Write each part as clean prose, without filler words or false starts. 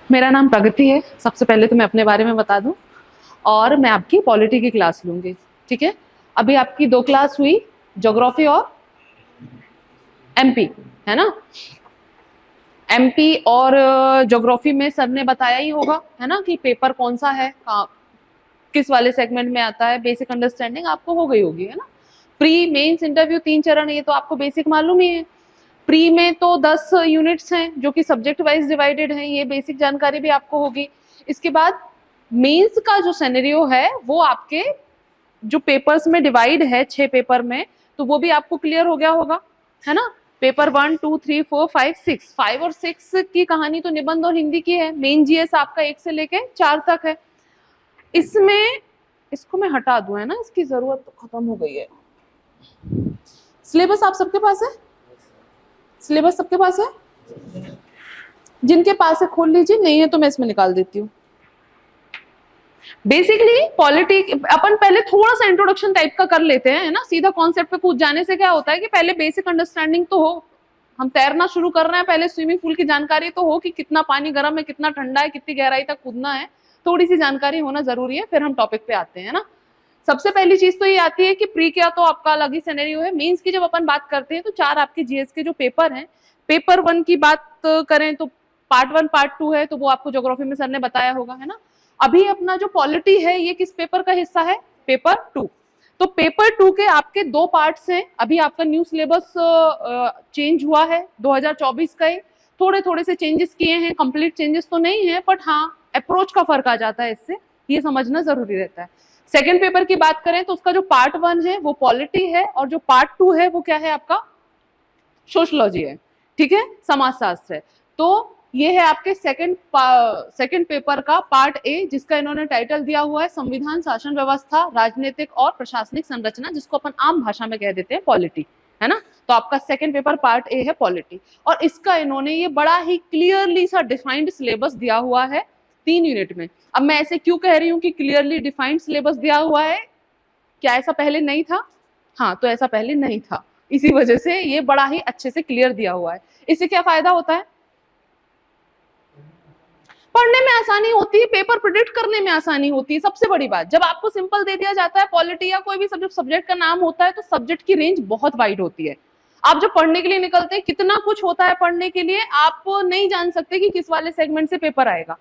मेरा नाम प्रगति है। सबसे पहले तो मैं अपने बारे में बता दूं, और मैं आपकी पॉलिटी की क्लास लूंगी, ठीक है। अभी आपकी 2 क्लास हुई, ज्योग्राफी और एमपी, है ना। एमपी और ज्योग्राफी में सर ने बताया ही होगा, है ना, कि पेपर कौन सा है, किस वाले सेगमेंट में आता है। बेसिक अंडरस्टैंडिंग आपको हो गई होगी, है ना। प्री मेंस इंटरव्यू 3 चरण, ये तो आपको बेसिक मालूम ही है। प्री में तो 10 यूनिट्स हैं जो कि सब्जेक्ट वाइज डिवाइडेड हैं, ये बेसिक जानकारी भी आपको होगी। इसके बाद मेंस का जो सिनेरियो है वो आपके जो पेपर्स में डिवाइड है 6 पेपर में, तो वो भी आपको क्लियर हो गया होगा, है ना। पेपर 1, 2, 3, 4, 5, 6, 5 और 6 की कहानी तो निबंध और हिंदी की है। मेन जीएस आपका 1 से लेके 4 तक है। इसमें इसको मैं हटा दूं, है ना, इसकी जरूरत तो खत्म हो गई है। सिलेबस आप सबके पास है? सिलेबस सबके पास है? जिनके पास है खोल लीजिए, नहीं है तो मैं इसमें निकाल देती हूँ। बेसिकली पॉलिटी अपन पहले थोड़ा सा इंट्रोडक्शन टाइप का कर लेते हैं, है ना। सीधा कॉन्सेप्ट पे कूद जाने से क्या होता है कि पहले बेसिक अंडरस्टैंडिंग तो हो। हम तैरना शुरू कर रहे हैं, पहले स्विमिंग पूल की जानकारी तो हो कि कितना पानी गर्म है, कितना ठंडा है, कितनी गहराई तक कूदना है, थोड़ी सी जानकारी होना जरूरी है। फिर हम टॉपिक पे आते हैं ना। सबसे पहली चीज तो ये आती है कि प्री क्या तो आपका अलग ही सिनेरियो है। मेंस की जब अपन बात करते हैं तो 4 आपके जीएस के जो पेपर हैं, पेपर 1 की बात करें तो पार्ट 1 पार्ट 2 है, तो वो आपको ज्योग्राफी में सर ने बताया होगा, है ना। अभी अपना जो पॉलिटी है ये किस पेपर का हिस्सा है? पेपर 2। तो पेपर 2 के आपके 2 पार्ट्स हैं। अभी आपका न्यू सिलेबस चेंज हुआ है 2024 का ही, थोड़े थोड़े से चेंजेस किए हैं, कंप्लीट चेंजेस तो नहीं है, बट हाँ अप्रोच का फर्क आ जाता है इससे, ये समझना जरूरी रहता है। सेकेंड पेपर की बात करें तो उसका जो पार्ट 1 है वो पॉलिटी है, और जो पार्ट 2 है वो क्या है आपका? सोशलॉजी है, ठीक है, समाजशास्त्र है। तो ये है आपके सेकंड पेपर का पार्ट ए, जिसका इन्होंने टाइटल दिया हुआ है संविधान, शासन व्यवस्था, राजनीतिक और प्रशासनिक संरचना, जिसको अपन आम भाषा में कह देते हैं पॉलिटी, है ना। तो आपका सेकंड पेपर पार्ट ए है पॉलिटी, और इसका इन्होंने ये बड़ा ही क्लियरली सा डिफाइंड सिलेबस दिया हुआ है 3 यूनिट में। अब मैं ऐसे क्यों कह रही हूँ कि क्लियरली डिफाइंड सिलेबस दिया हुआ है? क्या ऐसा पहले नहीं था? हाँ, तो ऐसा पहले नहीं था, इसी वजह से ये बड़ा ही अच्छे से क्लियर दिया हुआ है। इससे क्या फायदा होता है? पढ़ने में आसानी होती है, पेपर प्रिडिक्ट करने में आसानी होती है। सबसे बड़ी बात, जब आपको सिंपल दे दिया जाता है पॉलिटी या कोई भी सब्जेक्ट का नाम होता है, तो सब्जेक्ट की रेंज बहुत वाइड होती है। आप जब पढ़ने के लिए निकलते हैं, कितना कुछ होता है पढ़ने के लिए, आप नहीं जान सकते कि किस वाले सेगमेंट से पेपर आएगा।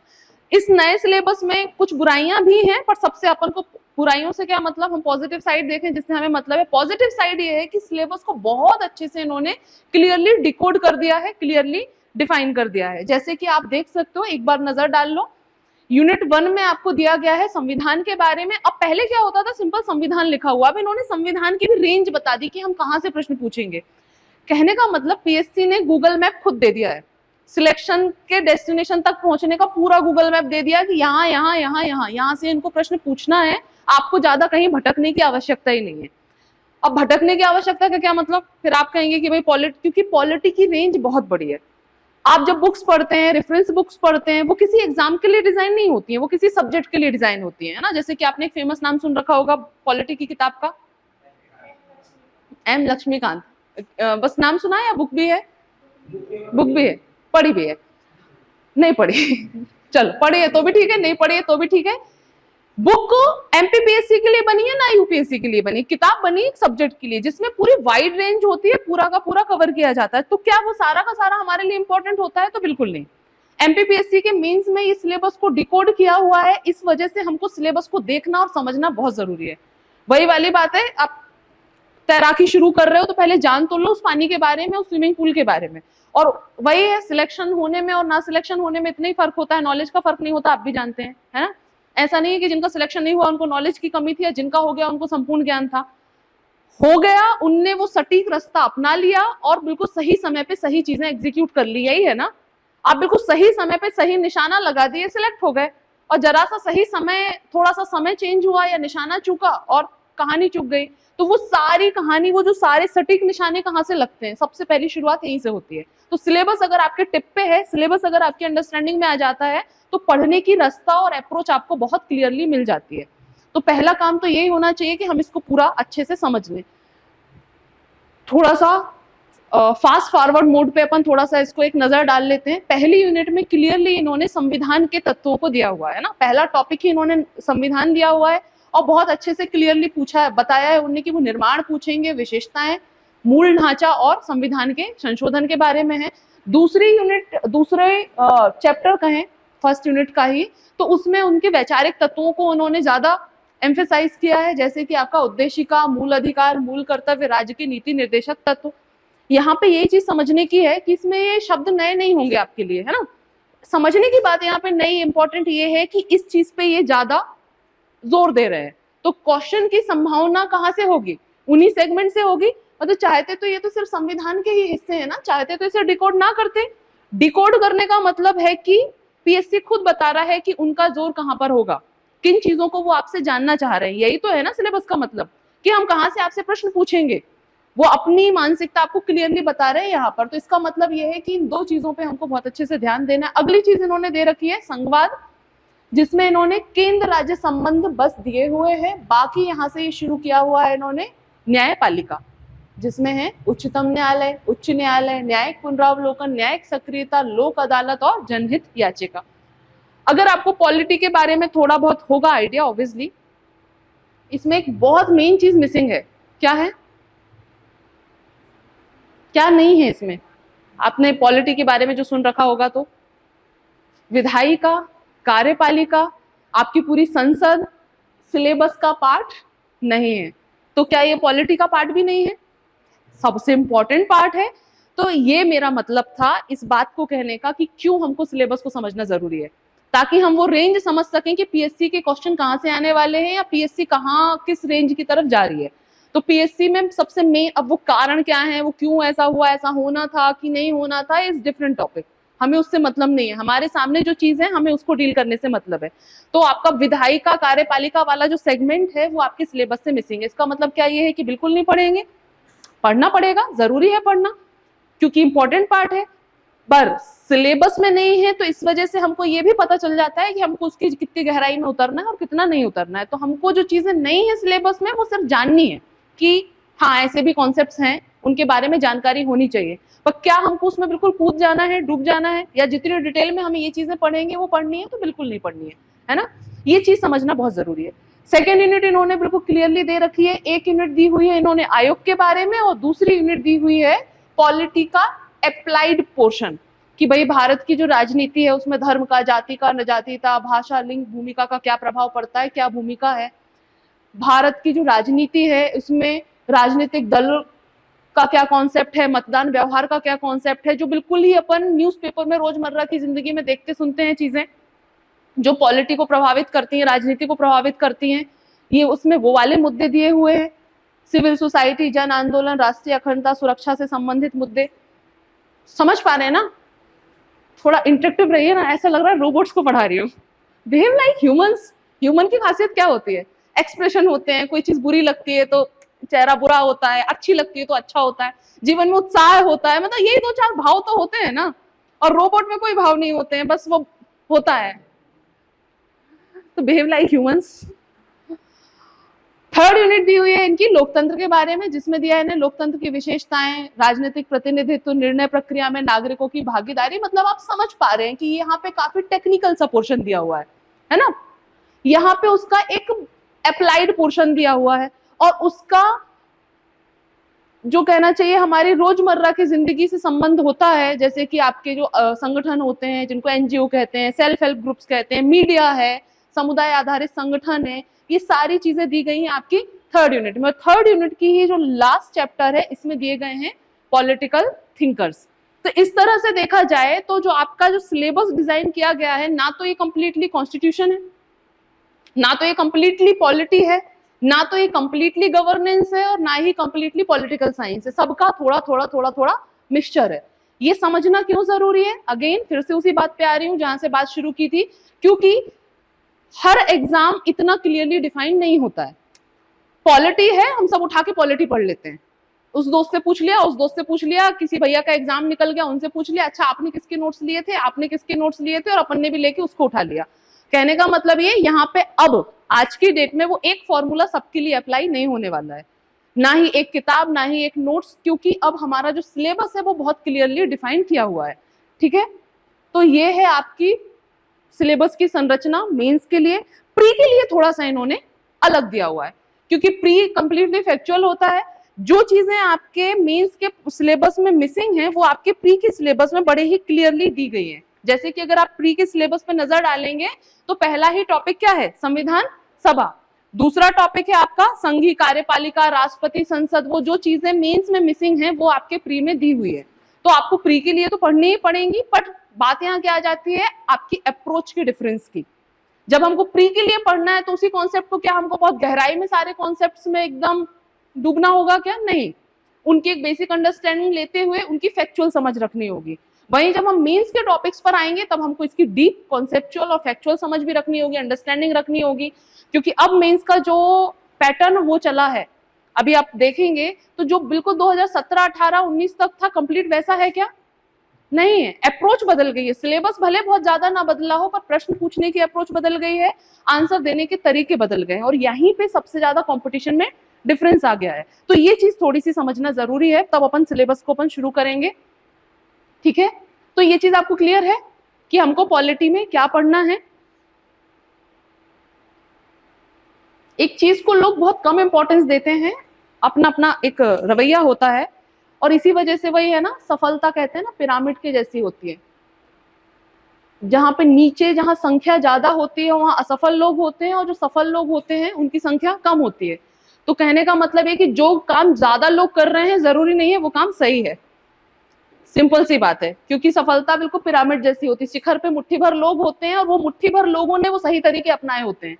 इस नए सिलेबस में कुछ बुराइयां भी हैं, पर सबसे अपन को बुराइयों से क्या मतलब, हम पॉजिटिव साइड देखें जिससे हमें मतलब है। पॉजिटिव साइड ये है कि सिलेबस को बहुत अच्छे से इन्होंने क्लियरली डिकोड कर दिया है, क्लियरली डिफाइन कर दिया है। जैसे कि आप देख सकते हो, एक बार नजर डाल लो। यूनिट 1 में आपको दिया गया है संविधान के बारे में। अब पहले क्या होता था, सिंपल संविधान लिखा हुआ, अब इन्होंने संविधान की भी रेंज बता दी कि हम कहां से प्रश्न पूछेंगे। कहने का मतलब पीएससी ने गूगल मैप खुद दे दिया है, सिलेक्शन के डेस्टिनेशन तक पहुंचने का पूरा गूगल मैप दे दिया कि यहाँ यहाँ यहाँ यहाँ यहाँ से इनको प्रश्न पूछना है। आपको ज्यादा कहीं भटकने की आवश्यकता ही नहीं है। अब भटकने की आवश्यकता का क्या मतलब? फिर आप कहेंगे कि भाई पॉलिटी, क्योंकि पॉलिटी की रेंज बहुत बड़ी है। आप जब बुक्स पढ़ते हैं, रेफरेंस बुक्स पढ़ते हैं, वो किसी एग्जाम के लिए डिजाइन नहीं होती है, वो किसी सब्जेक्ट के लिए डिजाइन होती है ना। जैसे कि आपने एक फेमस नाम सुन रखा होगा पॉलिटी की किताब का, एम लक्ष्मीकांत। बस नाम सुना है या बुक भी है? बुक भी है, पढ़ी भी है? नहीं पढ़ी चलो, पढ़ी है तो भी ठीक है, नहीं पढ़ी है तो भी ठीक है। बुक एमपीपीएससी के लिए बनी है ना यूपीएससी के लिए बनी? किताब बनी एक सब्जेक्ट के लिए, जिसमें पूरी वाइड रेंज होती है, पूरा का पूरा कवर किया जाता है। तो क्या वो सारा का सारा हमारे लिए इंपॉर्टेंट होता है? तो बिल्कुल नहीं। एमपीपीएससी के मेंस में इस सिलेबस को डिकोड किया हुआ है, इस वजह से हमको सिलेबस को देखना और समझना बहुत जरूरी है। वही वाली बात है, आप तैराकी शुरू कर रहे हो तो पहले जान तो लो उस पानी के बारे में, उस स्विमिंग पूल के बारे में। और वही है, सिलेक्शन होने में और ना सिलेक्शन होने में इतना ही फर्क होता है, नॉलेज का फर्क नहीं होता, आप भी जानते हैं, है ना। ऐसा नहीं है कि जिनका सिलेक्शन नहीं हुआ उनको नॉलेज की कमी थी, या जिनका हो गया उनको संपूर्ण ज्ञान था। हो गया, उनने वो सटीक रास्ता अपना लिया और बिल्कुल सही समय पे सही चीजें एग्जीक्यूट कर ली, यही है ना। आप बिल्कुल सही समय पे सही निशाना लगा दिए, सिलेक्ट हो गए। और जरा सा सही समय, थोड़ा सा समय चेंज हुआ या निशाना चूका और कहानी चूक गई। तो वो सारी कहानी, वो जो सारे सटीक निशाने कहाँ से लगते हैं? सबसे पहली शुरुआत यहीं से होती है। तो सिलेबस अगर आपके टिप पे है, सिलेबस अगर आपकी अंडरस्टैंडिंग में आ जाता है, तो पढ़ने की रास्ता और अप्रोच आपको बहुत क्लियरली मिल जाती है। तो पहला काम तो यही होना चाहिए कि हम इसको पूरा अच्छे से समझ लें। थोड़ा सा फास्ट फॉरवर्ड मोड पे अपन थोड़ा सा इसको एक नजर डाल लेते हैं। पहली यूनिट में क्लियरली इन्होंने संविधान के तत्वों को दिया हुआ है ना, पहला टॉपिक ही इन्होंने संविधान दिया हुआ है और बहुत अच्छे से क्लियरली पूछा है, बताया है उन्होंने कि वो निर्माण पूछेंगे, विशेषताएं, मूल ढांचा और संविधान के संशोधन के बारे में है। दूसरी यूनिट, दूसरे चैप्टर कहें फर्स्ट यूनिट का ही, तो उसमें उनके वैचारिक तत्वों को उन्होंने ज्यादा एम्फेसाइज किया है, जैसे कि आपका उद्देशिका, मूल अधिकार, मूल कर्तव्य, राज्य के नीति निर्देशक तत्व। यहाँ पे ये चीज समझने की है कि इसमें ये शब्द नए नहीं होंगे आपके लिए, है ना। समझने की बात यहाँ पे नई इंपॉर्टेंट ये है कि इस चीज पे ये ज्यादा जोर दे रहे हैं। तो क्वेश्चन की संभावना कहाँ से होगी? उन्हीं सेगमेंट से होगी। मतलब चाहते तो ये तो सिर्फ संविधान के ही हिस्से है ना, चाहते तो इसे डिकोड ना करते। डिकोड करने का मतलब है कि पीएससी खुद बता रहा है कि उनका जोर कहाँ पर होगा, किन चीजों को वो आपसे जानना चाह रहे हैं। यही तो है ना सिलेबस का मतलब, कि हम कहाँ से आपसे प्रश्न पूछेंगे। वो अपनी मानसिकता आपको क्लियरली बता रहे हैं यहाँ पर। तो इसका मतलब ये है कि इन दो चीजों पे हमको बहुत अच्छे से ध्यान देना है। अगली चीज इन्होंने दे रखी है संघवाद, जिसमें इन्होंने केंद्र राज्य संबंध बस दिए हुए हैं। बाकी यहाँ से शुरू किया हुआ है इन्होंने न्यायपालिका, जिसमें है उच्चतम न्यायालय, उच्च न्यायालय, न्यायिक पुनरावलोकन, न्यायिक सक्रियता, लोक अदालत और जनहित याचिका। अगर आपको पॉलिटी के बारे में थोड़ा बहुत होगा आइडिया, ऑब्वियसली इसमें एक बहुत मेन चीज मिसिंग है। क्या है, क्या नहीं है इसमें? आपने पॉलिटी के बारे में जो सुन रखा होगा, तो विधायिका, कार्यपालिका, आपकी पूरी संसद सिलेबस का पार्ट नहीं है। तो क्या ये पॉलिटी का पार्ट भी नहीं है? सबसे इंपॉर्टेंट पार्ट है। तो ये मेरा मतलब था इस बात को कहने का कि क्यों हमको सिलेबस को समझना जरूरी है, ताकि हम वो रेंज समझ सकें कि पीएससी के क्वेश्चन कहाँ से आने वाले हैं या पीएससी कहाँ किस रेंज की तरफ जा रही है। तो पीएससी में सबसे मेन, अब वो कारण क्या है, वो क्यों ऐसा हुआ, ऐसा होना था कि नहीं होना था, इज डिफरेंट टॉपिक, हमें उससे मतलब नहीं है। हमारे सामने जो चीज है हमें उसको डील करने से मतलब है। तो आपका विधायिका, कार्यपालिका वाला जो सेगमेंट है वो आपके सिलेबस से मिसिंग है। इसका मतलब क्या ये है कि बिल्कुल नहीं पढ़ेंगे? पढ़ना पड़ेगा, जरूरी है पढ़ना, क्योंकि इंपॉर्टेंट पार्ट है, पर सिलेबस में नहीं है। तो इस वजह से हमको ये भी पता चल जाता है कि हमको उसकी कितनी गहराई में उतरना है और कितना नहीं उतरना है। तो हमको जो चीजें नहीं है सिलेबस में वो सिर्फ जाननी है कि हाँ ऐसे भी कॉन्सेप्ट्स हैं, उनके बारे में जानकारी होनी चाहिए। पर क्या हमको उसमें बिल्कुल कूद जाना है, डूब जाना है, या जितनी डिटेल में हमें ये चीजें पढ़ेंगे वो पढ़नी है? तो बिल्कुल नहीं पढ़नी है ना। ये चीज समझना बहुत जरूरी है। सेकेंड यूनिट इन्होंने बिल्कुल क्लियरली दे रखी है। एक यूनिट दी हुई है इन्होंने आयोग के बारे में और दूसरी यूनिट दी हुई है पॉलिटी का अप्लाइड पोर्शन, कि भाई भारत की जो राजनीति है उसमें धर्म का, जाति का, नजातीयता, भाषा, लिंग, भूमिका का क्या प्रभाव पड़ता है, क्या भूमिका है। भारत की जो राजनीति है उसमें राजनीतिक दल का क्या कॉन्सेप्ट है, मतदान व्यवहार का क्या कॉन्सेप्ट है, जो बिल्कुल ही अपन न्यूज़पेपर में रोजमर्रा की जिंदगी में देखते सुनते हैं चीजें, जो पॉलिटी को प्रभावित करती हैं, राजनीति को प्रभावित करती हैं। ये उसमें वो वाले मुद्दे दिए हुए हैं। सिविल सोसाइटी, जन आंदोलन, राष्ट्रीय अखंडता, सुरक्षा से संबंधित मुद्दे। समझ पा रहे हैं ना? थोड़ा इंटरेक्टिव रहिए ना, ऐसा लग रहा है रोबोट्स को पढ़ा रही हूँ। Behave like humans. ह्यूमन की खासियत क्या होती है? एक्सप्रेशन होते हैं, कोई चीज बुरी लगती है तो चेहरा बुरा होता है, अच्छी लगती है तो अच्छा होता है, जीवन में उत्साह होता है, मतलब यही दो चार भाव तो होते हैं ना। और रोबोट में कोई भाव नहीं होते हैं, बस वो होता है। तो behave like humans. Third unit दी हुई है इनकी लोकतंत्र के बारे में, जिसमें दिया है इन्हें लोकतंत्र की विशेषताएं, राजनीतिक प्रतिनिधित्व, निर्णय प्रक्रिया में नागरिकों की भागीदारी। मतलब आप समझ पा रहे हैं कि यहाँ पे काफी टेक्निकल सा पोर्शन दिया हुआ है ना। यहाँ पे उसका एक अप्लाइड पोर्शन दिया हुआ है और उसका जो कहना चाहिए हमारी रोजमर्रा की जिंदगी से संबंध होता है, जैसे कि आपके जो संगठन होते हैं जिनको एनजीओ कहते हैं, सेल्फ हेल्प ग्रुप्स कहते हैं, मीडिया है, समुदाय आधारित संगठन है, ये सारी चीजें दी गई हैं आपकी थर्ड यूनिट में। थर्ड यूनिट की ही जो लास्ट चैप्टर है इसमें दिए गए हैं पॉलिटिकल थिंकर्स। तो इस तरह से देखा जाए तो जो आपका जो सिलेबस डिजाइन किया गया है, ना तो ये कंप्लीटली कॉन्स्टिट्यूशन है, ना तो ये कंप्लीटली पॉलिटी है, ना तो ये कंप्लीटली गवर्नेंस है, और ना ही कंप्लीटली पॉलिटिकल साइंस है। सबका थोड़ा थोड़ा थोड़ा थोड़ा मिक्सचर है। ये समझना क्यों जरूरी है? अगेन फिर से उसी बात पे आ रही हूँ जहां से बात शुरू की थी, क्योंकि हर एग्जाम इतना क्लियरली डिफाइन नहीं होता है। पॉलिटी है, हम सब उठा के पॉलिटी पढ़ लेते हैं, उस दोस्त से पूछ लिया, उस दोस्त से पूछ लिया, किसी भैया का एग्जाम निकल गया, उनसे पूछ लिया, अच्छा आपने किसके नोट्स लिए थे, आपने किसके नोट्स लिए थे, और अपन ने भी लेके उसको उठा लिया। कहने का मतलब ये, यहाँ पे अब आज की डेट में वो एक फॉर्मूला सबके लिए अप्लाई नहीं होने वाला है। ना ही एक किताब, ना ही एक नोट्स, क्योंकि अब हमारा जो सिलेबस है वो बहुत क्लियरली डिफाइन किया हुआ है। ठीक है, तो ये है आपकी सिलेबस की संरचना मेंस के लिए। प्री के लिए थोड़ा सा इन्होंने अलग दिया हुआ है, क्योंकि प्री कंप्लीटली फैक्चुअल होता है। जो चीजें आपके मेंस के सिलेबस में मिसिंग हैं वो आपके प्री के सिलेबस में बड़े ही क्लियरली दी गई है। जैसे कि अगर आप प्री के सिलेबस पे नजर डालेंगे तो पहला ही टॉपिक क्या है, संविधान सभा। दूसरा टॉपिक है आपका संघीय कार्यपालिका, राष्ट्रपति, संसद। वो जो चीजें मेंस में मिसिंग हैं वो आपके प्री में दी हुई है, तो आपको प्री के लिए तो पढ़नी ही पड़ेंगी। बट बात यहाँ क्या आ जाती है, आपकी अप्रोच की डिफरेंस की। जब हमको प्री के लिए पढ़ना है तो उसी कॉन्सेप्ट को क्या हमको बहुत गहराई में सारे कॉन्सेप्ट्स में एकदम डूबना होगा क्या? नहीं, उनकी एक बेसिक अंडरस्टैंडिंग लेते हुए उनकी फैक्चुअल समझ रखनी होगी। वहीं जब हम मेंस के टॉपिक्स पर आएंगे तब हमको इसकी डीप कॉन्सेप्चुअल और फैक्चुअल समझ भी रखनी होगी, अंडरस्टैंडिंग रखनी होगी। क्योंकि अब मेंस का जो पैटर्न वो चला है, अभी आप देखेंगे तो जो बिल्कुल 2017, 18, 19 तक था कंप्लीट वैसा है क्या? नहीं है। अप्रोच बदल गई है। सिलेबस भले बहुत ज्यादा ना बदला हो, पर प्रश्न पूछने की अप्रोच बदल गई है, आंसर देने के तरीके बदल गए हैं, और यहीं पे सबसे ज्यादा कंपटीशन में डिफरेंस आ गया है। तो ये चीज थोड़ी सी समझना जरूरी है, तब अपन सिलेबस को अपन शुरू करेंगे। ठीक है, तो ये चीज आपको क्लियर है कि हमको पॉलिटी में क्या पढ़ना है। एक चीज को लोग बहुत कम इंपॉर्टेंस देते हैं, अपना अपना एक रवैया होता है, और इसी वजह से वही है ना, सफलता कहते हैं ना पिरामिड के जैसी होती है। जहां पे नीचे जहां संख्या ज्यादा होती है वहां असफल लोग होते हैं, और जो सफल लोग होते हैं उनकी संख्या कम होती है। तो कहने का मतलब है कि जो काम ज्यादा लोग कर रहे हैं जरूरी नहीं है वो काम सही है। सिंपल सी बात है, क्योंकि सफलता बिल्कुल पिरामिड जैसी होती है। शिखर पे मुट्ठी भर लोग होते हैं और वो मुट्ठी भर लोगों ने वो सही तरीके अपनाए होते हैं।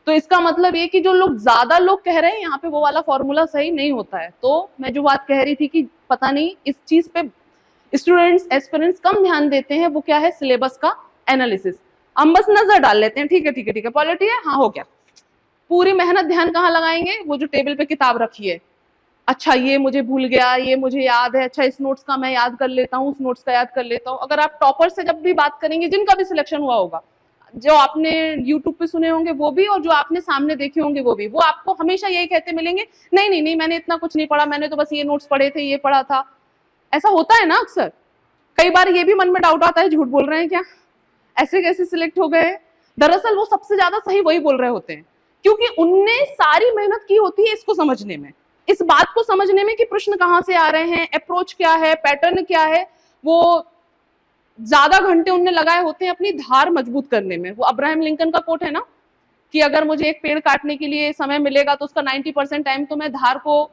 तो इसका मतलब ये कि जो लोग ज्यादा लोग कह रहे हैं यहाँ पे वो वाला फॉर्मूला सही नहीं होता है। तो मैं जो बात कह रही थी कि पता नहीं इस चीज पे स्टूडेंट्स एस्पिरेंट्स कम ध्यान देते हैं, वो क्या है, सिलेबस का एनालिसिस। हम बस नजर डाल लेते हैं, ठीक है ठीक है ठीक है, पॉलिटी है, हाँ हो गया। पूरी मेहनत ध्यान कहाँ लगाएंगे, वो जो टेबल पे किताब रखी है, अच्छा ये मुझे भूल गया, ये मुझे याद है, अच्छा इस नोट्स का मैं याद कर लेता हूँ, उस नोट्स का याद कर लेता हूँ। अगर आप टॉपर से जब भी बात करेंगे, जिनका भी सिलेक्शन हुआ होगा, जो आपने यूट्यूब पे सुने होंगे वो भी, और जो आपने सामने देखे होंगे वो भी, वो आपको हमेशा यही कहते मिलेंगे, नहीं नहीं नहीं मैंने इतना कुछ नहीं पढ़ा, मैंने तो बस ये नोट्स पढ़े थे, ये पढ़ा था। ऐसा होता है ना अक्सर। कई बार ये भी मन में डाउट आता है, झूठ बोल रहे हैं क्या, ऐसे कैसे सिलेक्ट हो गए। दरअसल वो सबसे ज्यादा सही वही बोल रहे होते हैं, क्योंकि उनने सारी मेहनत की होती है इसको समझने में, इस बात को समझने में कि प्रश्न कहाँ से आ रहे हैं, अप्रोच क्या है, पैटर्न क्या है। वो ज्यादा घंटे उनने लगाए होते हैं अपनी धार मजबूत करने में। वो अब्राहम लिंकन का कोट है ना कि अगर मुझे एक पेड़ काटने के लिए समय मिलेगा तो उसका 90% टाइम तो मैं धार को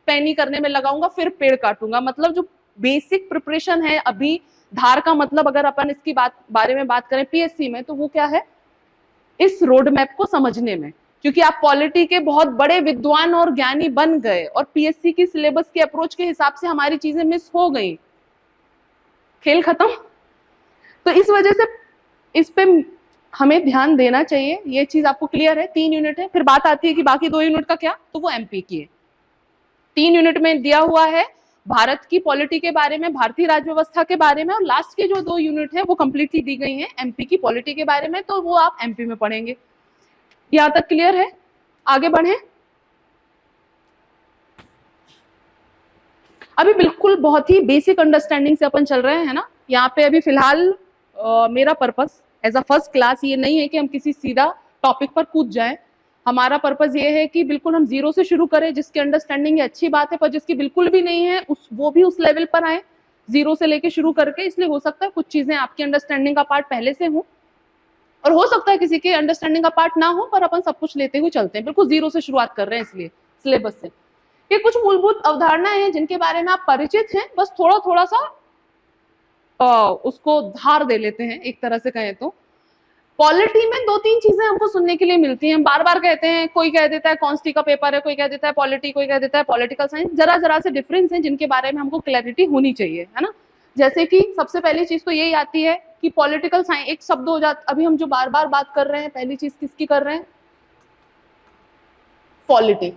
पैनी करने में लगाऊंगा, फिर पेड़ काटूंगा। मतलब जो बेसिक प्रिपरेशन है अभी धार का, मतलब अगर अपन इसकी बारे में बात करें पीएससी में, तो वो क्या है, इस रोड मैप को समझने में। क्योंकि आप पॉलिटी के बहुत बड़े विद्वान और ज्ञानी बन गए और पीएससी की सिलेबस की अप्रोच के हिसाब से हमारी चीजें मिस हो गई, खेल खत्म। तो इस वजह से इस पे हमें ध्यान देना चाहिए। ये चीज आपको क्लियर है। 3 यूनिट है, फिर बात आती है कि बाकी 2 यूनिट का क्या, तो वो एमपी की है। 3 यूनिट में दिया हुआ है भारत की पॉलिटी के बारे में, भारतीय राज्य व्यवस्था के बारे में, और लास्ट के जो 2 यूनिट है वो कंप्लीटली दी गई हैं एमपी की पॉलिटी के बारे में, तो वो आप एमपी में पढ़ेंगे। यहां तक क्लियर है? आगे बढ़े। अभी बिल्कुल बहुत ही बेसिक अंडरस्टैंडिंग से अपन चल रहे हैं ना। यहाँ पे अभी फिलहाल मेरा purpose as a first class ये नहीं है कि हम किसी सीधा टॉपिक पर कूद जाएं। हमारा पर्पस ये है कि बिल्कुल हम जीरो से शुरू करें। जिसकी अंडरस्टैंडिंग अच्छी बात है, पर जिसकी बिल्कुल भी नहीं है वो भी उस लेवल पर आए, जीरो से लेके शुरू करके। इसलिए हो सकता है कुछ चीजें आपकी अंडरस्टैंडिंग का पार्ट पहले से हो, और हो सकता है किसी के अंडरस्टैंडिंग का पार्ट ना हो, पर अपन सब कुछ लेते हुए चलते हैं। बिल्कुल जीरो से शुरुआत कर रहे हैं इसलिए सिलेबस से। ये कुछ मूलभूत अवधारणाएं हैं जिनके बारे में आप परिचित हैं, बस थोड़ा थोड़ा सा उसको धार दे लेते हैं एक तरह से कहें तो। पॉलिटी में 2-3 चीजें हमको सुनने के लिए मिलती हैं। बार बार कहते हैं, कोई कह देता है कॉन्स्टी का पेपर है, कोई कह देता है पॉलिटी, कोई कह देता है पॉलिटिकल साइंस। जरा जरा से डिफरेंस है जिनके बारे में हमको क्लैरिटी होनी चाहिए, है ना। जैसे कि सबसे पहली चीज तो यही आती है कि पॉलिटिकल साइंस एक शब्द हो जाता, अभी हम जो बार बार बात कर रहे हैं, पहली चीज किसकी कर रहे हैं, पॉलिटी।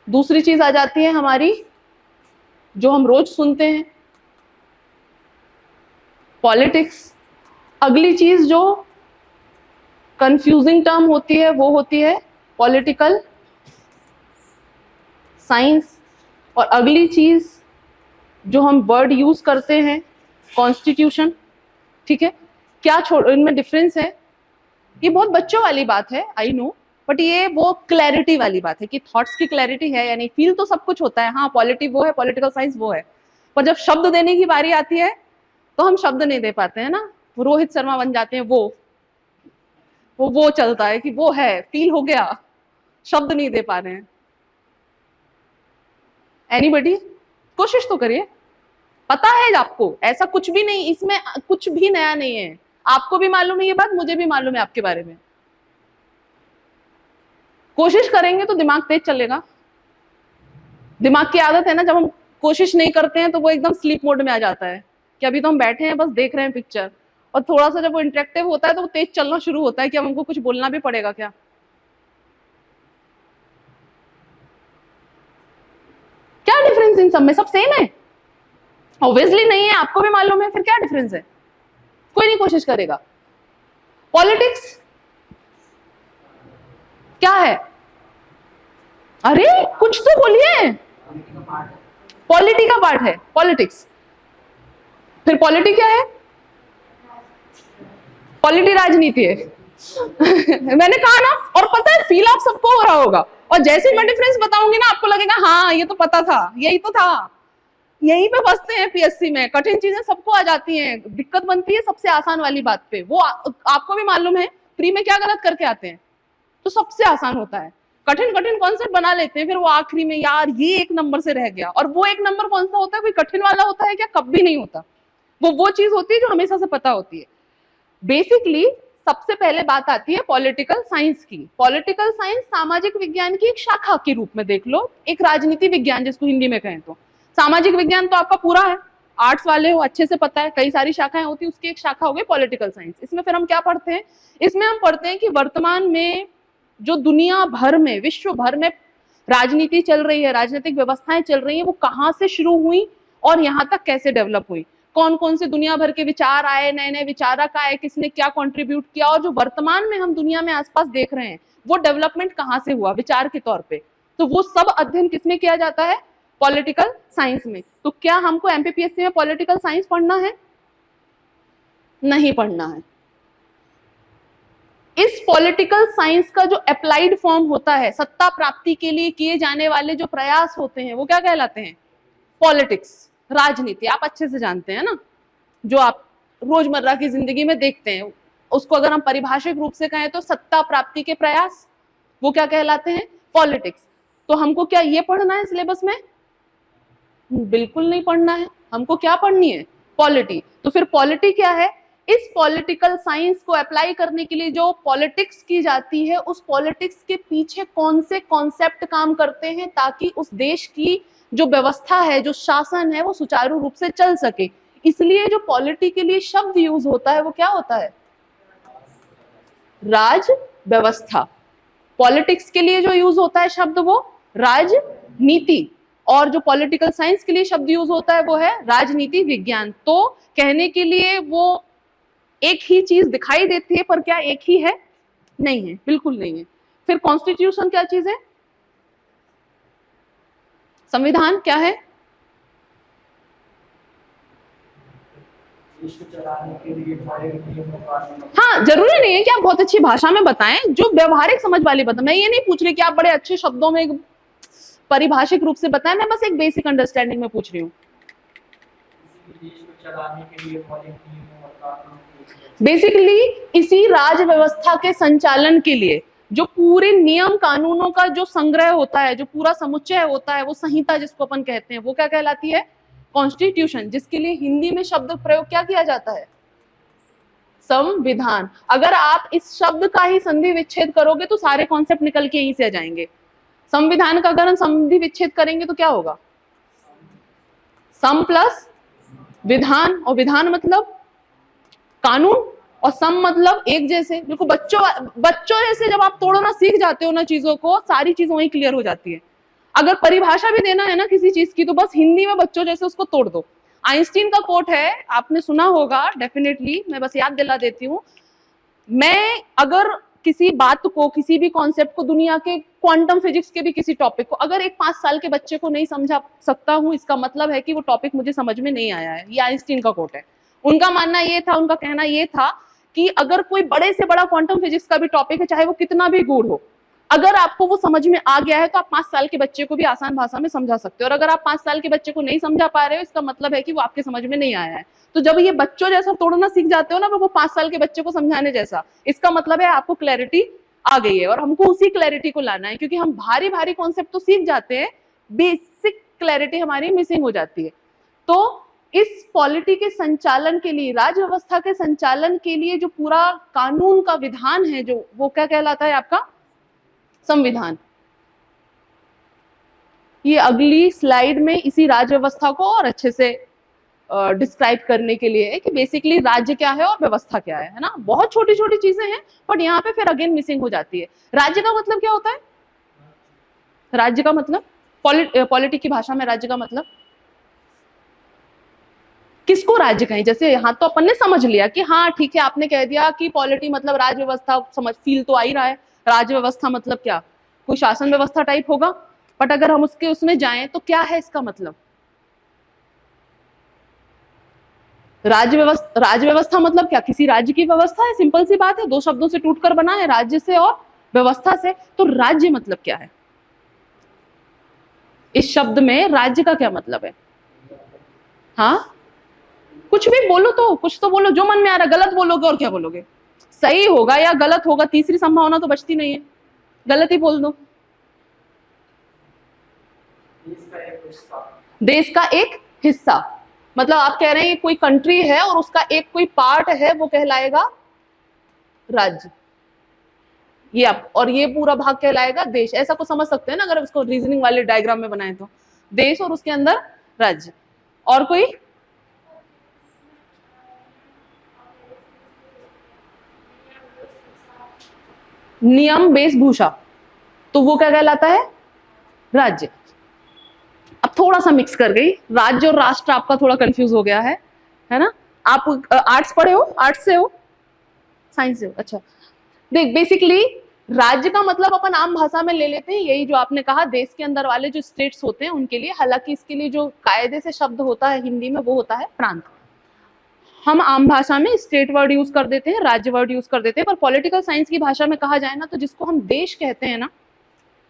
दूसरी चीज आ जाती है हमारी जो हम रोज सुनते हैं, पॉलिटिक्स। अगली चीज जो कंफ्यूजिंग टर्म होती है वो होती है पॉलिटिकल साइंस। और अगली चीज जो हम वर्ड यूज करते हैं, कॉन्स्टिट्यूशन, ठीक है, क्या इनमें डिफरेंस है? ये बहुत बच्चों वाली बात है, आई नो, बट ये वो क्लैरिटी वाली बात है कि थॉट्स की क्लैरिटी है या नहीं। फील तो सब कुछ होता है, हाँ, पॉलिटी वो है, पॉलिटिकल साइंस वो है, पर जब शब्द देने की बारी आती है तो हम शब्द नहीं दे पाते हैं ना, रोहित शर्मा बन जाते हैं, वो चलता है कि वो है, फील हो गया, शब्द नहीं दे पा रहे हैं। एनीबडी? कोशिश तो करिए, पता है आपको, ऐसा कुछ भी नहीं, इसमें कुछ भी नया नहीं है, आपको भी मालूम है ये बात, मुझे भी मालूम है आपके बारे में। कोशिश करेंगे तो दिमाग तेज चलेगा। दिमाग की आदत है ना, जब हम कोशिश नहीं करते हैं तो वो एकदम स्लीप मोड में आ जाता है कि अभी तो हम बैठे हैं, बस देख रहे हैं पिक्चर, और थोड़ा सा जब वो इंटरेक्टिव होता है तो वो तेज चलना शुरू होता है कि अब हमको कुछ बोलना भी पड़ेगा क्या। क्या डिफरेंस इन सब में? सब सेम है? ऑब्वियसली नहीं है, आपको भी मालूम है, फिर क्या डिफरेंस है? कोई नहीं कोशिश करेगा। पॉलिटिक्स क्या है? अरे कुछ तो बोलिए। पॉलिटी का पार्ट है पॉलिटिक्स। फिर पॉलिटी क्या है? पॉलिटी राजनीति है। मैंने कहा ना, और पता है फील आप सबको हो रहा होगा, और जैसे मैं डिफरेंस बताऊंगी ना आपको लगेगा हाँ ये तो पता था, यही तो था। यहीं पे फंसते हैं पीएससी में, कठिन चीजें सबको आ जाती हैं, दिक्कत बनती है सबसे आसान वाली बात पे। वो आपको भी मालूम है प्री में क्या गलत करके आते हैं, तो सबसे आसान होता है, कठिन कठिन कॉन्सेप्ट बना लेते हैं, फिर वो आखिरी में यार ये एक नंबर से रह गया। और वो एक नंबर कौन सा होता है? कोई कठिन वाला होता है क्या? कभी नहीं होता। वो चीज होती है जो हमेशा से पता होती है। बेसिकली सबसे पहले बात आती है पॉलिटिकल साइंस की। पॉलिटिकल साइंस सामाजिक विज्ञान की एक शाखा के रूप में देख लो, एक राजनीति विज्ञान जिसको हिंदी में कहें तो। सामाजिक विज्ञान तो आपका पूरा है, आर्ट्स वाले हो अच्छे से पता है, कई सारी शाखाएं होती है, उसकी एक शाखा हो गई पॉलिटिकल साइंस। इसमें फिर हम क्या पढ़ते हैं? इसमें हम पढ़ते हैं कि वर्तमान में जो दुनिया भर में, विश्व भर में राजनीति चल रही है, राजनीतिक व्यवस्थाएं चल रही है, वो कहाँ से शुरू हुई और यहाँ तक कैसे डेवलप हुई, कौन कौन से दुनिया भर के विचार आए, नए नए विचारक आए, किसने क्या कंट्रीब्यूट किया, और जो वर्तमान में हम दुनिया में आसपास देख रहे हैं वो डेवलपमेंट कहाँ से हुआ विचार के तौर पे। तो वो सब अध्ययन किसमें किया जाता है? पॉलिटिकल साइंस में। तो क्या हमको एमपीपीएससी में पॉलिटिकल साइंस पढ़ना है? नहीं पढ़ना है। इस पॉलिटिकल साइंस का जो अप्लाइड फॉर्म होता है, सत्ता प्राप्ति के लिए किए जाने वाले जो प्रयास होते हैं, वो क्या कहलाते हैं? पॉलिटिक्स, राजनीति। आप अच्छे से जानते हैं ना, जो आप रोजमर्रा की जिंदगी में देखते हैं, उसको अगर हम परिभाषिक रूप से कहें तो सत्ता प्राप्ति के प्रयास, वो क्या कहलाते हैं? पॉलिटिक्स। तो हमको क्या ये पढ़ना है सिलेबस में? बिल्कुल नहीं पढ़ना है। हमको क्या पढ़नी है? पॉलिटी। तो फिर पॉलिटी क्या है? इस पॉलिटिकल साइंस को अप्लाई करने के लिए जो पॉलिटिक्स की जाती है, उस पॉलिटिक्स के पीछे कौन से कॉन्सेप्ट काम करते हैं ताकि उस देश की जो व्यवस्था है, जो शासन है, वो सुचारू रूप से चल सके। इसलिए जो पॉलिटी के लिए शब्द यूज होता है वो क्या होता है? राज व्यवस्था। पॉलिटिक्स के लिए जो यूज होता है शब्द वो राजनीति, और जो पॉलिटिकल साइंस के लिए शब्द यूज होता है वो है राजनीति विज्ञान। तो कहने के लिए वो एक ही चीज दिखाई देती है, पर क्या एक ही है? नहीं है, बिल्कुल नहीं है। फिर कॉन्स्टिट्यूशन क्या चीज है? संविधान क्या है? हाँ, जरूरी नहीं है कि आप बहुत अच्छी भाषा में बताएं, जो व्यवहारिक समझ वाली बताएं। मैं ये नहीं पूछ रही कि आप बड़े अच्छे शब्दों में परिभाषिक रूप से बताएं, मैं बस एक बेसिक अंडरस्टैंडिंग में पूछ रही हूँ। बेसिकली इसी राज व्यवस्था के संचालन के लिए जो पूरे नियम कानूनों का जो संग्रह होता है, जो पूरा समुच्चय होता है, वो संहिता जिसको अपन कहते हैं, वो क्या कहलाती है? कॉन्स्टिट्यूशन। जिसके लिए हिंदी में शब्द प्रयोग क्या किया जाता है? संविधान। अगर आप इस शब्द का ही संधि विच्छेद करोगे तो सारे कॉन्सेप्ट निकल के यहीं से आ जाएंगे। संविधान का अगर हम संधि विच्छेद करेंगे तो क्या होगा? सम प्लस विधान, और विधान मतलब कानून, और सम मतलब एक जैसे। बिल्कुल बच्चों जैसे जब आप तोड़ो ना, सीख जाते हो ना चीजों को, सारी चीज वहीं क्लियर हो जाती है। अगर परिभाषा भी देना है ना किसी चीज की, तो बस हिंदी में बच्चों जैसे उसको तोड़ दो। आइंस्टीन का कोट है, आपने सुना होगा डेफिनेटली, मैं बस याद दिला देती हूँ। मैं अगर किसी बात को, किसी भी कॉन्सेप्ट को, दुनिया के क्वांटम फिजिक्स के भी किसी टॉपिक को अगर एक 5 साल के बच्चे को नहीं समझा सकता हूं, इसका मतलब है कि वो टॉपिक मुझे समझ में नहीं आया है। ये आइंस्टीन का कोट है। उनका मानना ये था, उनका कहना ये था कि अगर कोई बड़े से बड़ा क्वांटम फिजिक्स का भी टॉपिक है, चाहे वो कितना भी गूढ़ हो, अगर आपको वो समझ में आ गया है तो आप 5 साल के बच्चे को भी आसान भाषा में समझा सकते हो। और अगर आप 5 साल के बच्चे को नहीं समझा पा रहे हो, इसका मतलब है कि वो आपके समझ में नहीं आया है। तो जब ये बच्चों जैसा तोड़ना सीख जाते हो ना, वो 5 साल के बच्चे को समझाने जैसा, इसका मतलब है आपको क्लैरिटी आ गई है। और हमको उसी क्लैरिटी को लाना है, क्योंकि हम भारी भारी कॉन्सेप्ट तो सीख जाते हैं, बेसिक क्लैरिटी हमारी मिसिंग हो जाती है। तो इस पॉलिटी के संचालन के लिए, राज्य व्यवस्था के संचालन के लिए जो पूरा कानून का विधान है, जो वो क्या कहलाता है आपका? संविधान। ये अगली स्लाइड में इसी राज्य व्यवस्था को और अच्छे से डिस्क्राइब करने के लिए है कि बेसिकली राज्य क्या है और व्यवस्था क्या है ना। बहुत छोटी छोटी चीजें हैं, बट यहाँ पे फिर अगेन मिसिंग हो जाती है। राज्य का मतलब क्या होता है? राज्य का मतलब पॉलिटी की भाषा में राज्य का मतलब, किसको राज्य कहें? जैसे यहाँ तो अपन ने समझ लिया कि हाँ ठीक है, आपने कह दिया कि पॉलिटी मतलब राज्य व्यवस्था, समझ फील तो आ ही रहा है। राज्य व्यवस्था मतलब क्या? कोई शासन व्यवस्था टाइप होगा। बट अगर हम उसमें जाएं तो क्या है इसका मतलब? राज्य व्यवस्था मतलब क्या? किसी राज्य की व्यवस्था है। सिंपल सी बात है, 2 शब्दों से टूटकर बना है, राज्य से और व्यवस्था से। तो राज्य मतलब क्या है? इस शब्द में राज्य का क्या मतलब है? हाँ, कुछ भी बोलो, तो कुछ तो बोलो जो मन में आ रहा है। गलत बोलोगे और क्या बोलोगे? सही होगा या गलत होगा, तीसरी संभावना तो बचती नहीं है, गलत ही बोल दो। देश का एक हिस्सा मतलब आप कह रहे हैं कोई कंट्री है और उसका एक कोई पार्ट है, वो कहलाएगा राज्य। ये आप, और ये पूरा भाग कहलाएगा देश। ऐसा कुछ समझ सकते हैं ना, अगर उसको रीजनिंग वाले डायग्राम में बनाए तो। देश और उसके अंदर राज्य। और कोई? नियम, वेशभूषा, तो वो क्या कहलाता है? राज्य। अब थोड़ा सा मिक्स कर गई, राज्य और राष्ट्र आपका थोड़ा कंफ्यूज हो गया है ना। आप आर्ट्स पढ़े हो? आर्ट्स से हो? साइंस से हो? अच्छा, देख बेसिकली राज्य का मतलब अपन आम भाषा में ले लेते हैं, यही जो आपने कहा, देश के अंदर वाले जो स्टेट्स होते हैं उनके लिए। हालांकि इसके लिए जो कायदे से शब्द होता है हिंदी में, वो होता है प्रांत। हम आम भाषा में स्टेट वर्ड यूज कर देते हैं, राज्य वर्ड यूज कर देते हैं। पर पॉलिटिकल साइंस की भाषा में कहा जाए ना, तो जिसको हम देश कहते हैं ना,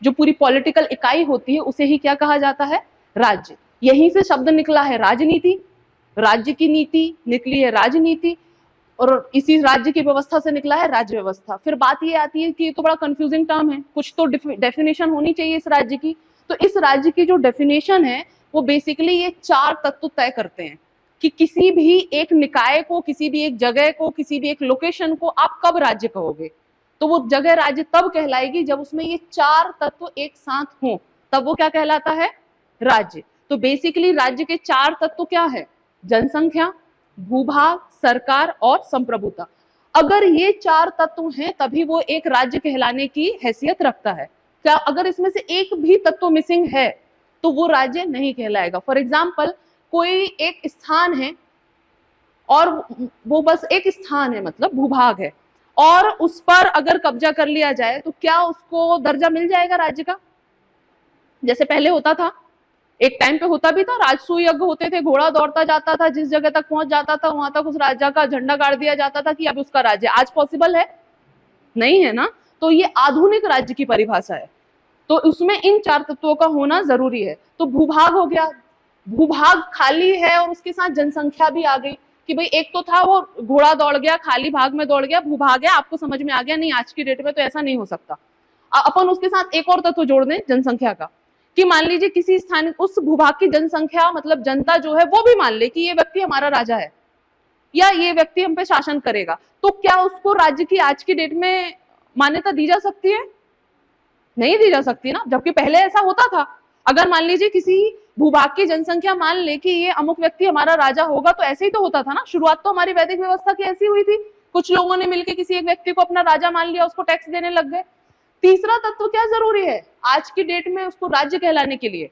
जो पूरी पॉलिटिकल इकाई होती है, उसे ही क्या कहा जाता है? राज्य। यहीं से शब्द निकला है राजनीति, राज्य की नीति निकली है राजनीति, और इसी राज्य की व्यवस्था से निकला है राज्य व्यवस्था। फिर बात ये आती है कि ये तो बड़ा कंफ्यूजिंग टर्म है, कुछ तो डेफिनेशन होनी चाहिए इस राज्य की। तो इस राज्य की जो डेफिनेशन है, वो बेसिकली ये 4 तत्व तय करते हैं कि किसी भी एक निकाय को, किसी भी एक जगह को, किसी भी एक लोकेशन को आप कब राज्य कहोगे। तो वो जगह राज्य तब कहलाएगी जब उसमें ये 4 तत्व एक साथ हों, तब वो क्या कहलाता है? राज्य। तो बेसिकली राज्य के 4 तत्व क्या है? जनसंख्या, भूभाग, सरकार और संप्रभुता। अगर ये 4 तत्व हैं तभी वो एक राज्य कहलाने की हैसियत रखता है। क्या अगर इसमें से एक भी तत्व मिसिंग है तो वो राज्य नहीं कहलाएगा। फॉर एग्जाम्पल, कोई एक स्थान है और वो बस एक स्थान है, मतलब भूभाग है, और उस पर अगर कब्जा कर लिया जाए तो क्या उसको दर्जा मिल जाएगा राज्य का? जैसे पहले होता था, एक टाइम पे होता भी था, राजसूय यज्ञ होते थे, घोड़ा दौड़ता जाता था, जिस जगह तक पहुंच जाता था वहां तक उस राजा का झंडा गाड़ दिया जाता था कि अब उसका राज्य। आज पॉसिबल है? नहीं है ना। तो ये आधुनिक राज्य की परिभाषा है। तो उसमें इन 4 तत्वों का होना जरूरी है। तो भूभाग हो गया, भूभाग खाली है और उसके साथ जनसंख्या भी आ गई कि भाई एक तो था वो घोड़ा दौड़ गया, खाली भाग में दौड़ गया, भूभाग है, आपको समझ में आ गया। नहीं, आज की डेट में तो ऐसा नहीं हो सकता। अपन उसके साथ एक और तत्व जोड़ दें, जनसंख्या का, कि मान लीजिए किसी स्थान, उस भूभाग की जनसंख्या मतलब जनता जो है वो भी मान ले कि ये व्यक्ति हमारा राजा है या ये व्यक्ति हम पे शासन करेगा, तो क्या उसको राज्य की आज की डेट में मान्यता दी जा सकती है? नहीं दी जा सकती ना। जबकि पहले ऐसा होता था। अगर मान लीजिए किसी भूभाग की जनसंख्या मान ले कि ये अमुक व्यक्ति हमारा राजा होगा, तो ऐसे ही तो होता था ना। शुरुआत तो हमारी वैदिक व्यवस्था की ऐसी हुई थी, कुछ लोगों ने मिलकर किसी एक व्यक्ति को अपना राजा मान लिया, उसको टैक्स देने लग गए। तीसरा तत्व क्या जरूरी है आज की डेट में उसको राज्य कहलाने के लिए?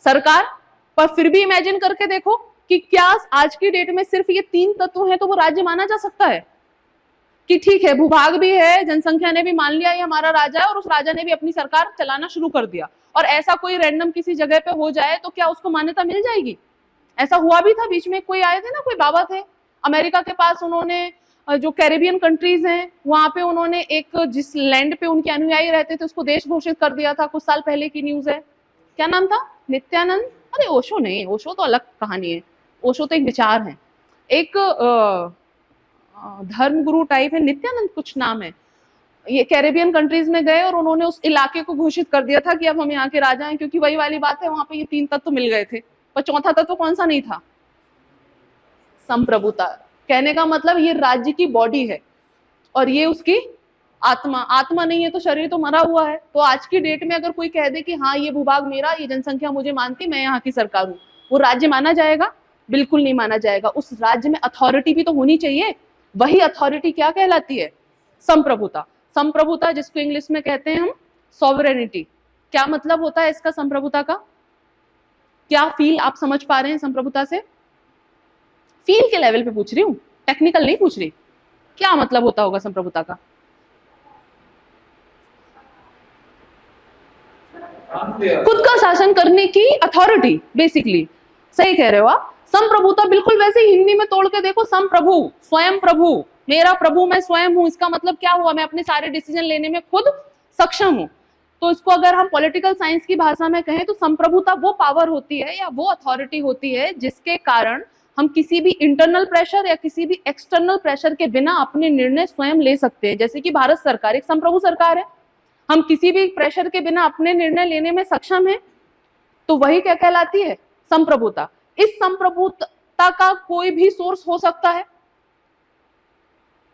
सरकार। पर फिर भी इमेजिन करके देखो कि क्या आज की डेट में सिर्फ ये 3 तत्व हैं तो वो राज्य माना जा सकता है? कि ठीक है भूभाग भी है, जनसंख्या ने भी मान लिया ये हमारा राजा है और उस राजा ने भी अपनी सरकार चलाना शुरू कर दिया, और ऐसा कोई रैंडम किसी जगह पे हो जाए तो क्या उसको मान्यता मिल जाएगी? ऐसा हुआ भी था बीच में, कोई आए थे ना, कोई बाबा थे अमेरिका के पास, उन्होंने जो कैरेबियन कंट्रीज हैं वहां पे उन्होंने एक जिस लैंड पे उनके अनुयायी रहते थे उसको देश घोषित कर दिया था, कुछ साल पहले की न्यूज है। क्या नाम था? नित्यानंद? अरे ओशो नहीं, ओशो तो अलग कहानी है, ओशो तो एक विचार है, एक धर्म गुरु टाइप है, नित्यानंद कुछ नाम है। ये कैरेबियन कंट्रीज में गए और उन्होंने उस इलाके को घोषित कर दिया था कि अब हम यहाँ के राजा हैं, क्योंकि वही वाली बात है, वहां पे ये 3 तत्व मिल गए थे, पर चौथा तत्व कौन सा नहीं था? संप्रभुता। कहने का मतलब ये राज्य की बॉडी है और ये उसकी आत्मा, आत्मा नहीं है तो शरीर तो मरा हुआ है। तो आज की डेट में अगर कोई कह दे कि हाँ ये भूभाग मेरा, ये जनसंख्या मुझे मानती, मैं यहाँ की सरकार हूँ, वो राज्य माना जाएगा? बिल्कुल नहीं माना जाएगा। उस राज्य में अथॉरिटी भी तो होनी चाहिए। वही अथॉरिटी क्या कहलाती है? संप्रभुता। संप्रभुता जिसको इंग्लिश में कहते हैं हम सॉवरेनिटी। क्या मतलब होता है इसका, संप्रभुता का? क्या फील आप समझ पा रहे हैं संप्रभुता से? फील के लेवल पे पूछ रही हूँ, टेक्निकल नहीं पूछ रही। क्या मतलब होता होगा संप्रभुता का? खुद का शासन करने की अथॉरिटी बेसिकली। सही कह रहे हो आप। संप्रभुता बिल्कुल वैसे ही हिंदी में तोड़ के देखो, संप्रभु, स्वयं प्रभु, मेरा प्रभु मैं स्वयं हूं। इसका मतलब क्या हुआ? मैं अपने सारे डिसीजन लेने में खुद सक्षम हूं। तो इसको अगर हम पॉलिटिकल साइंस की भाषा में कहें तो संप्रभुता वो पावर होती है या वो अथॉरिटी होती है जिसके कारण हम किसी भी इंटरनल प्रेशर या किसी भी एक्सटर्नल प्रेशर के बिना अपने निर्णय स्वयं ले सकते हैं। जैसे कि भारत सरकार एक संप्रभु सरकार है, हम किसी भी प्रेशर के बिना अपने निर्णय लेने में सक्षम है, तो वही क्या कहलाती है? संप्रभुता। इस संप्रभुता का कोई भी सोर्स हो सकता है।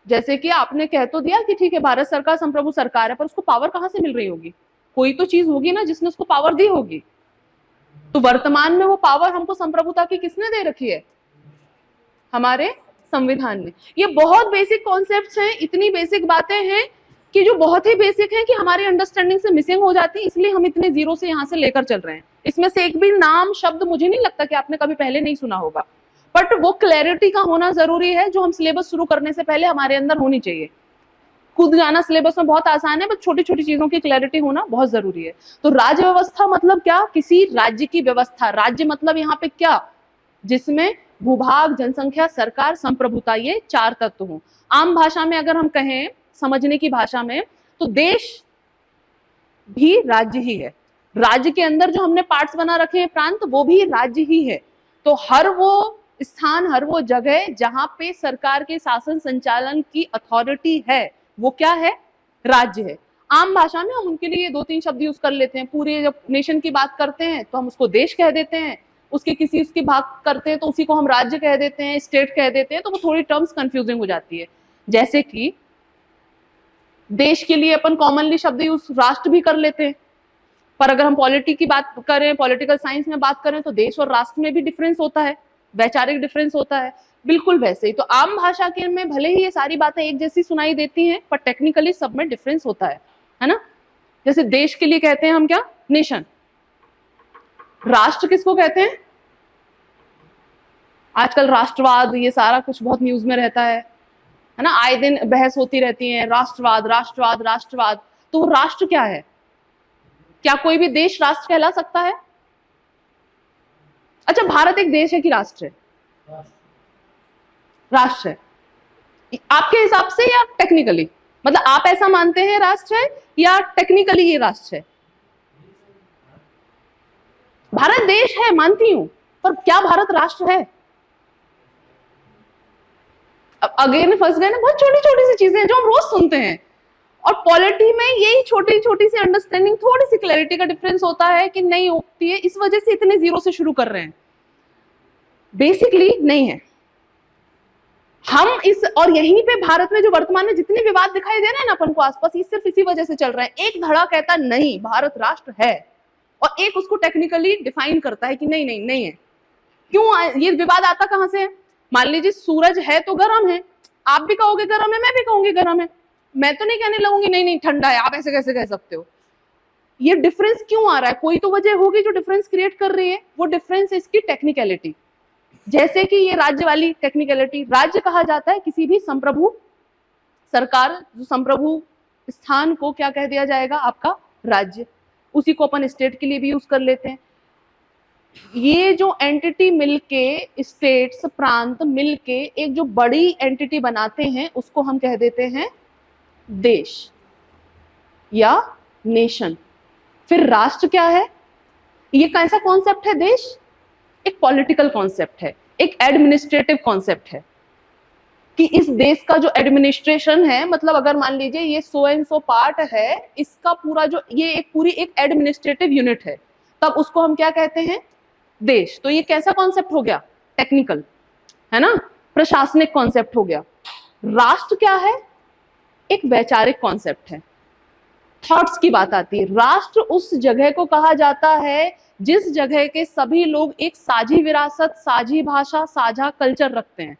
जैसे कि आपने कह तो दिया कि ठीक है भारत सरकार संप्रभु सरकार है, पर उसको पावर कहां से मिल रही होगी? कोई तो चीज होगी ना जिसने उसको पावर दी होगी। तो वर्तमान में वो पावर हमको संप्रभुता की किसने दे रखी है? हमारे संविधान में। ये बहुत बेसिक कॉन्सेप्ट्स हैं, इतनी बेसिक बातें हैं कि जो बहुत ही बेसिक है कि हमारी अंडरस्टैंडिंग से मिसिंग हो जाती है, इसलिए हम इतने जीरो से यहाँ से लेकर चल रहे हैं। इसमें से एक भी नाम शब्द मुझे नहीं लगता कि आपने कभी पहले नहीं सुना होगा, बट वो क्लैरिटी का होना जरूरी है जो हम सिलेबस शुरू करने से पहले हमारे अंदर होनी चाहिए। कूद जाना सिलेबस में बहुत आसान है, बस छोटी छोटी चीजों की क्लैरिटी होना बहुत जरूरी है। तो राज्य व्यवस्था मतलब क्या? किसी राज्य की व्यवस्था। राज्य मतलब यहाँ पे क्या? जिसमें भूभाग, जनसंख्या, सरकार, संप्रभुता, ये 4 तत्व हों। आम भाषा में अगर हम कहें, समझने की भाषा में, तो देश भी राज्य ही है। राज्य के अंदर जो हमने पार्ट्स बना रखे हैं, प्रांत, वो भी राज्य ही है। तो हर वो स्थान, हर वो जगह जहां पे सरकार के शासन संचालन की अथॉरिटी है, वो क्या है? राज्य है। आम भाषा में हम उनके लिए 2-3 शब्द यूज कर लेते हैं। पूरे जब नेशन की बात करते हैं तो हम उसको देश कह देते हैं, उसके किसी उसकी भाग करते हैं तो उसी को हम राज्य कह देते हैं, स्टेट कह देते हैं। तो वो थोड़ी टर्म्स कंफ्यूजिंग हो जाती है। जैसे कि देश के लिए अपन कॉमनली शब्द यूज राष्ट्र भी कर लेते हैं, पर अगर हम पॉलिटी की बात करें, पॉलिटिकल साइंस में बात करें, तो देश और राष्ट्र में भी डिफरेंस होता है, वैचारिक डिफरेंस होता है। बिल्कुल वैसे ही तो आम भाषा के में भले ही ये सारी बातें एक जैसी सुनाई देती हैं, पर टेक्निकली सब में डिफरेंस होता है ना। जैसे देश के लिए कहते हैं हम क्या? नेशन। राष्ट्र किसको कहते हैं? आजकल राष्ट्रवाद, ये सारा कुछ बहुत न्यूज में रहता है ना, आए दिन बहस होती रहती है, राष्ट्रवाद राष्ट्रवाद राष्ट्रवाद। तो राष्ट्र क्या है? क्या कोई भी देश राष्ट्र कहला सकता है? अच्छा, भारत एक देश है कि राष्ट्र है? राष्ट्र है आपके हिसाब से या टेक्निकली? मतलब आप ऐसा मानते हैं राष्ट्र है या टेक्निकली ये राष्ट्र है? भारत देश है मानती हूं, पर क्या भारत राष्ट्र है? अब अगेन फंस गए ना। बहुत छोटी छोटी सी चीजें हैं जो हम रोज सुनते हैं, और पॉलिटी में यही छोटी छोटी सी अंडरस्टैंडिंग, थोड़ी सी क्लैरिटी का डिफरेंस होता है कि नहीं होती है। इस वजह से इतने जीरो से शुरू कर रहे हैं, बेसिकली नहीं है हम इस। और यहीं पे भारत में जो वर्तमान में जितने विवाद दिखाई दे रहे हैं ना अपन को आसपास, ये सिर्फ इसी वजह से चल रहा है। एक धड़ा कहता नहीं भारत राष्ट्र है, और एक उसको टेक्निकली डिफाइन करता है कि नहीं नहीं नहीं है। क्यों ये विवाद आता कहां से है? मान लीजिए सूरज है तो गर्म है, आप भी कहोगे गर्म है, मैं भी कहूंगी गर्म है। मैं तो नहीं कहने लगूंगी नहीं नहीं ठंडा है, आप ऐसे कैसे कह सकते हो। ये डिफरेंस क्यों आ रहा है? कोई तो वजह होगी जो डिफरेंस क्रिएट कर रही है। वो डिफरेंस है इसकी टेक्निकलिटी। जैसे कि ये राज्य वाली टेक्निकलिटी, राज्य कहा जाता है किसी भी संप्रभु सरकार, जो संप्रभु स्थान को क्या कह दिया जाएगा, आपका राज्य। उसी को अपन स्टेट के लिए भी यूज कर लेते हैं। ये जो एंटिटी मिलके, स्टेट्स, प्रांत मिलके एक जो बड़ी एंटिटी बनाते हैं, उसको हम कह देते हैं देश या नेशन। फिर राष्ट्र क्या है? ये कैसा कॉन्सेप्ट है देश? एक पॉलिटिकल कॉन्सेप्ट है, एक एडमिनिस्ट्रेटिव कॉन्सेप्ट है कि इस देश का जो एडमिनिस्ट्रेशन है, मतलब अगर मान लीजिए ये सो एंड सो पार्ट है, इसका पूरा जो ये एक पूरी एक एडमिनिस्ट्रेटिव यूनिट है, तब उसको हम क्या कहते हैं? देश। तो ये कैसा कॉन्सेप्ट हो गया? टेक्निकल, है ना, प्रशासनिक कॉन्सेप्ट हो गया। राष्ट्र क्या है? एक वैचारिक कॉन्सेप्ट है, थॉट्स की बात आती है। राष्ट्र उस जगह को कहा जाता है जिस जगह के सभी लोग एक साझी विरासत, साझी भाषा, साझा कल्चर रखते हैं,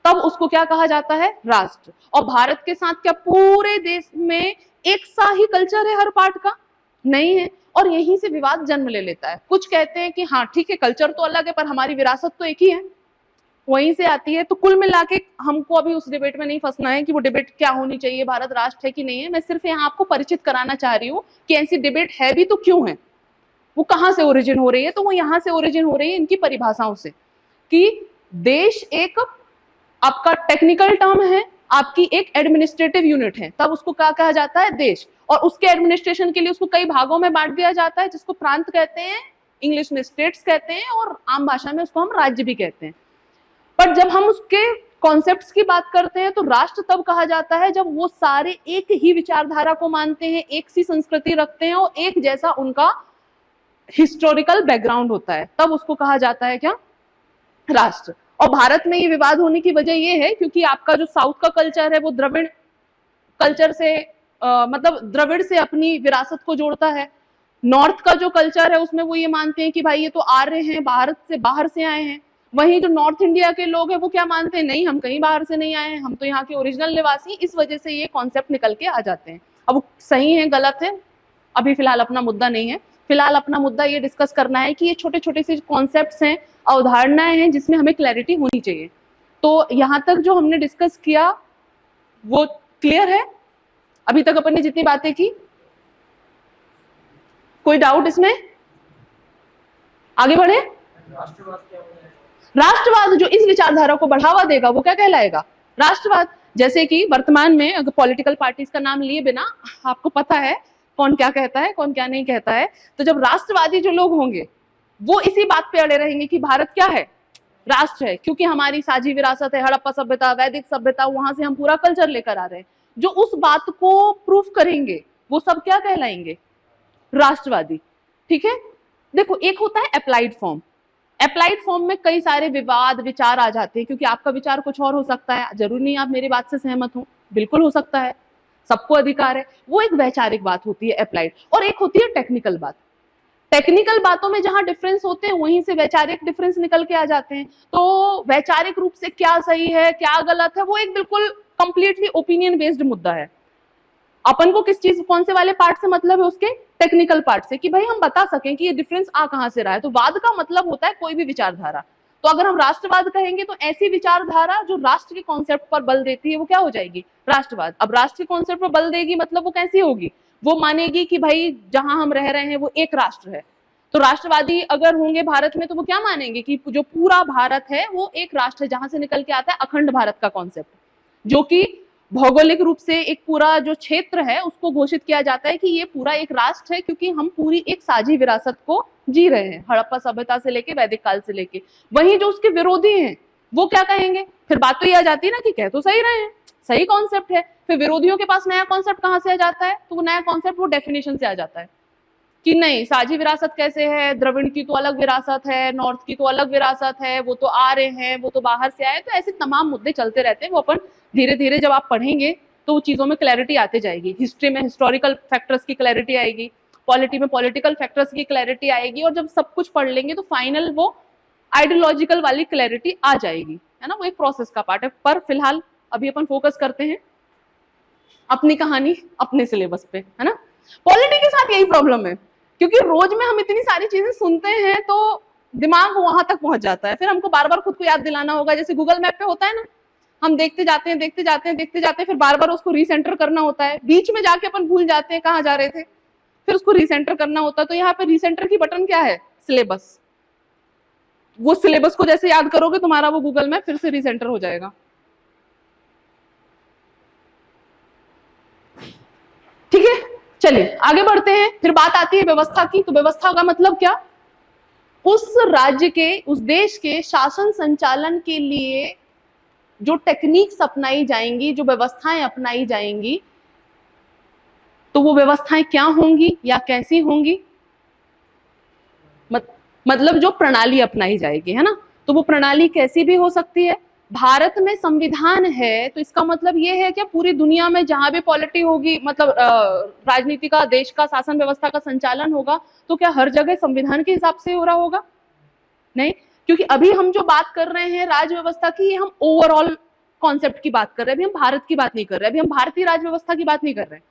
तब उसको क्या कहा जाता है? राष्ट्र। और भारत के साथ क्या पूरे देश में एक सा ही कल्चर है हर पार्ट का? नहीं है। और यहीं से विवाद जन्म ले लेता है। कुछ कहते हैं कि हाँ ठीक है, कल्चर तो अलग है पर हमारी विरासत तो एक ही है, वहीं से आती है। तो कुल मिला के हमको अभी उस डिबेट में नहीं फंसना है कि वो डिबेट क्या होनी चाहिए, भारत राष्ट्र है कि नहीं है। मैं सिर्फ यहाँ आपको परिचित कराना चाह रही हूँ कि ऐसी डिबेट है भी तो क्यों है, वो कहाँ से ओरिजिन हो रही है। तो वो यहाँ से ओरिजिन हो रही है इनकी परिभाषाओं से कि देश एक आपका टेक्निकल टर्म है, आपकी एक एडमिनिस्ट्रेटिव यूनिट है, तब उसको क्या कहा जाता है? देश। और उसके एडमिनिस्ट्रेशन के लिए उसको कई भागों में बांट दिया जाता है, जिसको प्रांत कहते हैं, इंग्लिश में स्टेट्स कहते हैं, और आम भाषा में उसको हम राज्य भी कहते हैं। पर जब हम उसके कॉन्सेप्ट्स की बात करते हैं तो राष्ट्र तब कहा जाता है जब वो सारे एक ही विचारधारा को मानते हैं, एक सी संस्कृति रखते हैं और एक जैसा उनका हिस्टोरिकल बैकग्राउंड होता है, तब उसको कहा जाता है क्या? राष्ट्र। और भारत में ये विवाद होने की वजह ये है क्योंकि आपका जो साउथ का कल्चर है वो द्रविड़ कल्चर से मतलब द्रविड़ से अपनी विरासत को जोड़ता है। नॉर्थ का जो कल्चर है उसमें वो ये मानते हैं कि भाई ये तो आर्य हैं, भारत से बाहर से आए हैं। वहीं जो नॉर्थ इंडिया के लोग हैं वो क्या मानते हैं? नहीं, हम कहीं बाहर से नहीं आए हैं, हम तो यहाँ के ओरिजिनल निवासी। इस वजह से ये कॉन्सेप्ट निकल के आ जाते हैं। अब वो सही है गलत है अभी फिलहाल अपना मुद्दा नहीं है। फिलहाल अपना मुद्दा ये डिस्कस करना है कि ये छोटे छोटे से कॉन्सेप्ट्स हैं, अवधारणाएं हैं, जिसमें हमें क्लैरिटी होनी चाहिए। तो यहाँ तक जो हमने डिस्कस किया वो क्लियर है? अभी तक अपन ने जितनी बातें की, कोई डाउट इसमें? आगे बढ़े। राष्ट्रवाद जो इस विचारधारा को बढ़ावा देगा वो क्या कहलाएगा? राष्ट्रवाद। जैसे कि वर्तमान में अगर पॉलिटिकल पार्टीज का नाम लिए बिना आपको पता है कौन क्या कहता है, कौन क्या नहीं कहता है। तो जब राष्ट्रवादी जो लोग होंगे वो इसी बात पे अड़े रहेंगे कि भारत क्या है? राष्ट्र है, क्योंकि हमारी साझी विरासत है, हड़प्पा सभ्यता, वैदिक सभ्यता, वहां से हम पूरा कल्चर लेकर आ रहे हैं। जो उस बात को प्रूफ करेंगे वो सब क्या कहलाएंगे? राष्ट्रवादी। ठीक है। देखो, एक होता है अप्लाइड फॉर्म। अप्लाइड फॉर्म में कई सारे विवाद विचार आ जाते हैं, क्योंकि आपका विचार कुछ और हो सकता है, जरूरी नहीं आप मेरी बात से सहमत हो, बिल्कुल हो सकता है, सबको अधिकार है। वो एक वैचारिक बात होती है अप्लाइड। और एक होती है टेक्निकल बात। टेक्निकल बातों में जहां डिफरेंस होते हैं वहीं से वैचारिक डिफरेंस निकल के आ जाते हैं। तो वैचारिक रूप से क्या सही है क्या गलत है वो एक बिल्कुल कंप्लीटली ओपिनियन बेस्ड मुद्दा है। अपन को किस चीज, कौन से वाले पार्ट से मतलब है? उसके टेक्निकल पार्ट से, कि भाई हम बता सकें कि ये डिफरेंस आ कहां से रहा है। तो वाद का मतलब होता है कोई भी विचारधारा। तो अगर हम राष्ट्रवाद कहेंगे तो ऐसी विचारधारा जो राष्ट्र के कॉन्सेप्ट पर बल देती है वो क्या हो जाएगी? राष्ट्रवाद। अब राष्ट्र के कॉन्सेप्ट पर बल देगी मतलब वो कैसी होगी? वो मानेगी कि भाई जहां हम रह रहे हैं वो एक राष्ट्र है। तो राष्ट्रवादी अगर होंगे भारत में तो वो क्या मानेंगे कि जो पूरा भारत है वो एक राष्ट्र है, जहां से निकल के आता है अखंड भारत का कॉन्सेप्ट, जो कि भौगोलिक रूप से एक पूरा जो क्षेत्र है उसको घोषित किया जाता है कि ये पूरा एक राष्ट्र है, क्योंकि हम पूरी एक साझी विरासत को जी रहे हैं, हड़प्पा सभ्यता से लेके वैदिक काल से लेके। वहीं जो उसके विरोधी हैं वो क्या कहेंगे? फिर बात तो ये आ जाती है ना कि कह तो सही रहे हैं, सही कॉन्सेप्ट है, फिर विरोधियों के पास नया कॉन्सेप्ट कहां से आ जाता है? तो वो नया कॉन्सेप्ट वो डेफिनेशन से आ जाता है कि नहीं, साझी विरासत कैसे है, द्रविड़ की तो अलग विरासत है, नॉर्थ की तो अलग विरासत है, वो तो आ रहे हैं, वो तो बाहर से आए। तो ऐसे तमाम मुद्दे चलते रहते हैं। वो अपन धीरे धीरे जब आप पढ़ेंगे तो वो चीजों में क्लैरिटी आती जाएगी। हिस्ट्री में हिस्टोरिकल फैक्टर्स की क्लैरिटी आएगी, पॉलिटी में पॉलिटिकल फैक्टर्स की क्लैरिटी आएगी, और जब सब कुछ पढ़ लेंगे तो फाइनल वो आइडियोलॉजिकल वाली क्लैरिटी आ जाएगी, है ना। वो एक प्रोसेस का पार्ट है। पर फिलहाल अभी अपन फोकस करते हैं अपनी कहानी अपने सिलेबस पे, है ना। पॉलिटी के साथ यही प्रॉब्लम है, क्योंकि रोज में हम इतनी सारी चीजें सुनते हैं तो दिमाग वहां तक पहुंच जाता है, फिर हमको बार बार खुद को याद दिलाना होगा। जैसे गूगल मैप पे होता है ना हम देखते जाते हैं, देखते जाते हैं, देखते जाते हैं, फिर बार बार उसको रीसेंटर करना होता है, बीच में जाके अपन भूल जाते हैं कहाँ जा रहे थे, फिर उसको रीसेंटर करना होता है। तो यहाँ पे रीसेंटर की बटन क्या है? सिलेबस। वो सिलेबस को जैसे याद करोगे तुम्हारा वो गूगल में फिर से रीसेंटर हो जाएगा। ठीक है, चलिए आगे बढ़ते हैं। फिर बात आती है व्यवस्था की। तो व्यवस्था का मतलब क्या? उस राज्य के, उस देश के शासन संचालन के लिए जो टेक्निक्स अपनाई जाएंगी, जो व्यवस्थाएं अपनाई जाएंगी, तो वो व्यवस्थाएं क्या होंगी या कैसी होंगी? मतलब जो प्रणाली अपनाई जाएगी, है ना। तो वो प्रणाली कैसी भी हो सकती है। भारत में संविधान है तो इसका मतलब ये है कि पूरी दुनिया में जहां भी पॉलिटी होगी, मतलब राजनीति का, देश का शासन व्यवस्था का संचालन होगा, तो क्या हर जगह संविधान के हिसाब से हो रहा होगा? नहीं, क्योंकि अभी हम जो बात कर रहे हैं राज्य व्यवस्था की, ये हम ओवरऑल कॉन्सेप्ट की बात कर रहे हैं। अभी हम भारत की बात नहीं कर रहे, अभी हम भारतीय राज्य व्यवस्था की बात नहीं कर रहे हैं।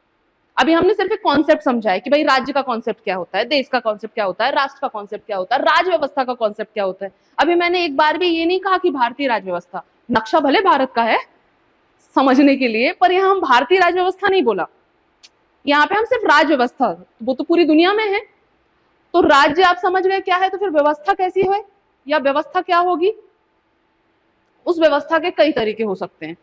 अभी हमने सिर्फ एक कॉन्सेप्ट समझा है कि भाई राज्य का कॉन्सेप्ट क्या होता है, देश का कॉन्सेप्ट क्या होता है, राष्ट्र का कॉन्सेप्ट क्या होता है, राज्य व्यवस्था का कॉन्सेप्ट क्या होता है। अभी मैंने एक बार भी ये नहीं कहा कि भारतीय राज्य व्यवस्था, नक्शा भले भारत का है समझने के लिए, पर यहाँ हम भारतीय राज्य व्यवस्था नहीं बोला, यहाँ पे हम सिर्फ राज्य व्यवस्था, वो तो पूरी दुनिया में है। तो राज्य आप समझ गए क्या है, तो फिर व्यवस्था कैसी है या व्यवस्था क्या होगी? उस व्यवस्था के कई तरीके हो सकते हैं।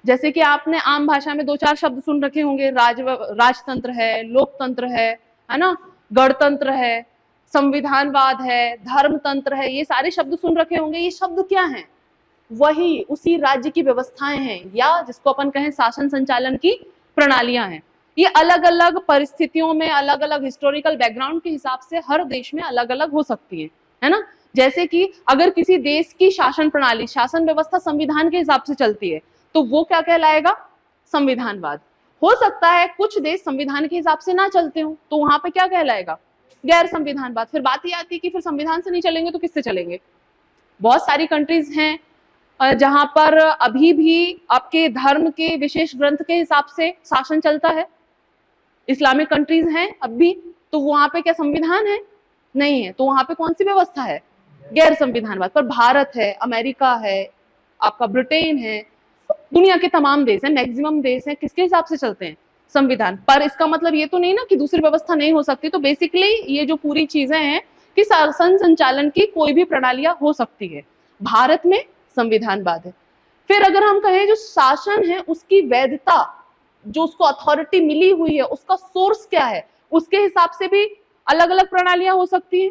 जैसे कि आपने आम भाषा में 2-4 शब्द सुन रखे होंगे, राजतंत्र है, लोकतंत्र है ना, गणतंत्र है, संविधानवाद है, धर्मतंत्र है, ये सारे शब्द सुन रखे होंगे। ये शब्द क्या हैं? वही उसी राज्य की व्यवस्थाएं हैं, या जिसको अपन कहें शासन संचालन की प्रणालियां हैं। ये अलग अलग परिस्थितियों में, अलग अलग हिस्टोरिकल बैकग्राउंड के हिसाब से हर देश में अलग अलग हो सकती है ना। जैसे कि अगर किसी देश की शासन प्रणाली, शासन व्यवस्था संविधान के हिसाब से चलती है, तो वो क्या कहलाएगा? संविधानवाद। हो सकता है कुछ देश संविधान के हिसाब से ना चलते हो, तो वहां पे क्या कहलाएगा? गैर संविधानवाद। फिर बात ये आती है कि फिर संविधान से नहीं चलेंगे तो किससे चलेंगे? बहुत सारी कंट्रीज हैं जहां पर अभी भी आपके धर्म के विशेष ग्रंथ के हिसाब से शासन चलता है। इस्लामिक कंट्रीज हैं अब भी, तो वहां पे क्या संविधान है? नहीं है। तो वहां पे कौन सी व्यवस्था है? गैर संविधानवाद। पर भारत है, अमेरिका है, आपका ब्रिटेन है, दुनिया के तमाम देश हैं, मैक्सिमम देश हैं, किसके हिसाब से चलते हैं? संविधान। पर इसका मतलब ये तो नहीं ना कि दूसरी व्यवस्था नहीं हो सकती। तो बेसिकली ये जो पूरी चीजें हैं कि शासन संचालन की कोई भी प्रणालियां हो सकती है। भारत में संविधानवाद है। फिर अगर हम कहें जो शासन है उसकी वैधता, जो उसको अथॉरिटी मिली हुई है, उसका सोर्स क्या है, उसके हिसाब से भी अलग अलग प्रणालियां हो सकती हैं।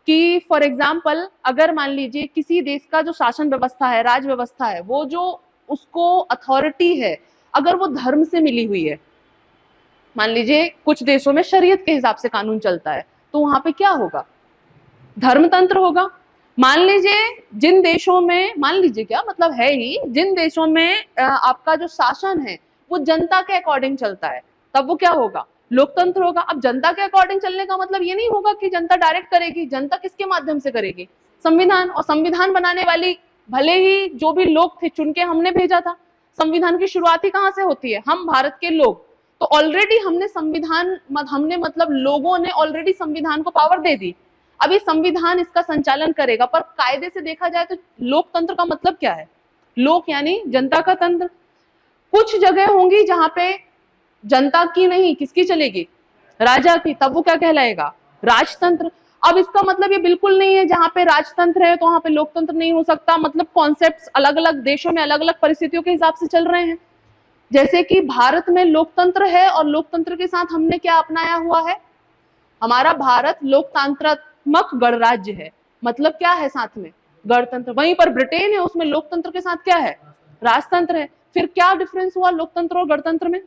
कि फॉर एग्जाम्पल अगर मान लीजिए किसी देश का जो शासन व्यवस्था है, राज व्यवस्था है, वो जो उसको अथॉरिटी है, अगर वो धर्म से मिली हुई है, मान लीजिए कुछ देशों में शरीयत के हिसाब से कानून चलता है, तो वहां पे क्या होगा? धर्मतंत्र होगा। मान लीजिए जिन देशों में, मान लीजिए क्या मतलब है ही, जिन देशों में आपका जो शासन है वो जनता के अकॉर्डिंग चलता है, तब वो क्या होगा? लोकतंत्र होगा। अब जनता के अकॉर्डिंग चलने का मतलब ये नहीं होगा कि जनता डायरेक्ट करेगी, जनता किसके माध्यम से करेगी? संविधान। और संविधान बनाने वाली भले ही जो भी लोग थे चुन के हमने भेजा था। संविधान की शुरुआत ही कहां से होती है? हम भारत के लोग। तो ऑलरेडी हमने संविधान, हमने मतलब लोगों ने ऑलरेडी संविधान को पावर दे दी। अभी संविधान इसका संचालन करेगा। पर कायदे से देखा जाए तो लोकतंत्र का मतलब क्या है? लोक यानी जनता का तंत्र। कुछ जगह होंगी जहां पे जनता की नहीं, किसकी चलेगी? राजा की, तब वो क्या कहलाएगा? राजतंत्र। अब इसका मतलब ये बिल्कुल नहीं है जहां पे राजतंत्र है तो वहां पे लोकतंत्र नहीं हो सकता। मतलब कॉन्सेप्ट्स अलग अलग देशों में अलग अलग परिस्थितियों के हिसाब से चल रहे हैं। जैसे कि भारत में लोकतंत्र है और लोकतंत्र के साथ हमने क्या अपनाया हुआ है? हमारा भारत लोकतांत्रात्मक गणराज्य है। मतलब क्या है साथ में? गणतंत्र। वहीं पर ब्रिटेन है, उसमें लोकतंत्र के साथ क्या है? राजतंत्र है। फिर क्या डिफरेंस हुआ लोकतंत्र और गणतंत्र में?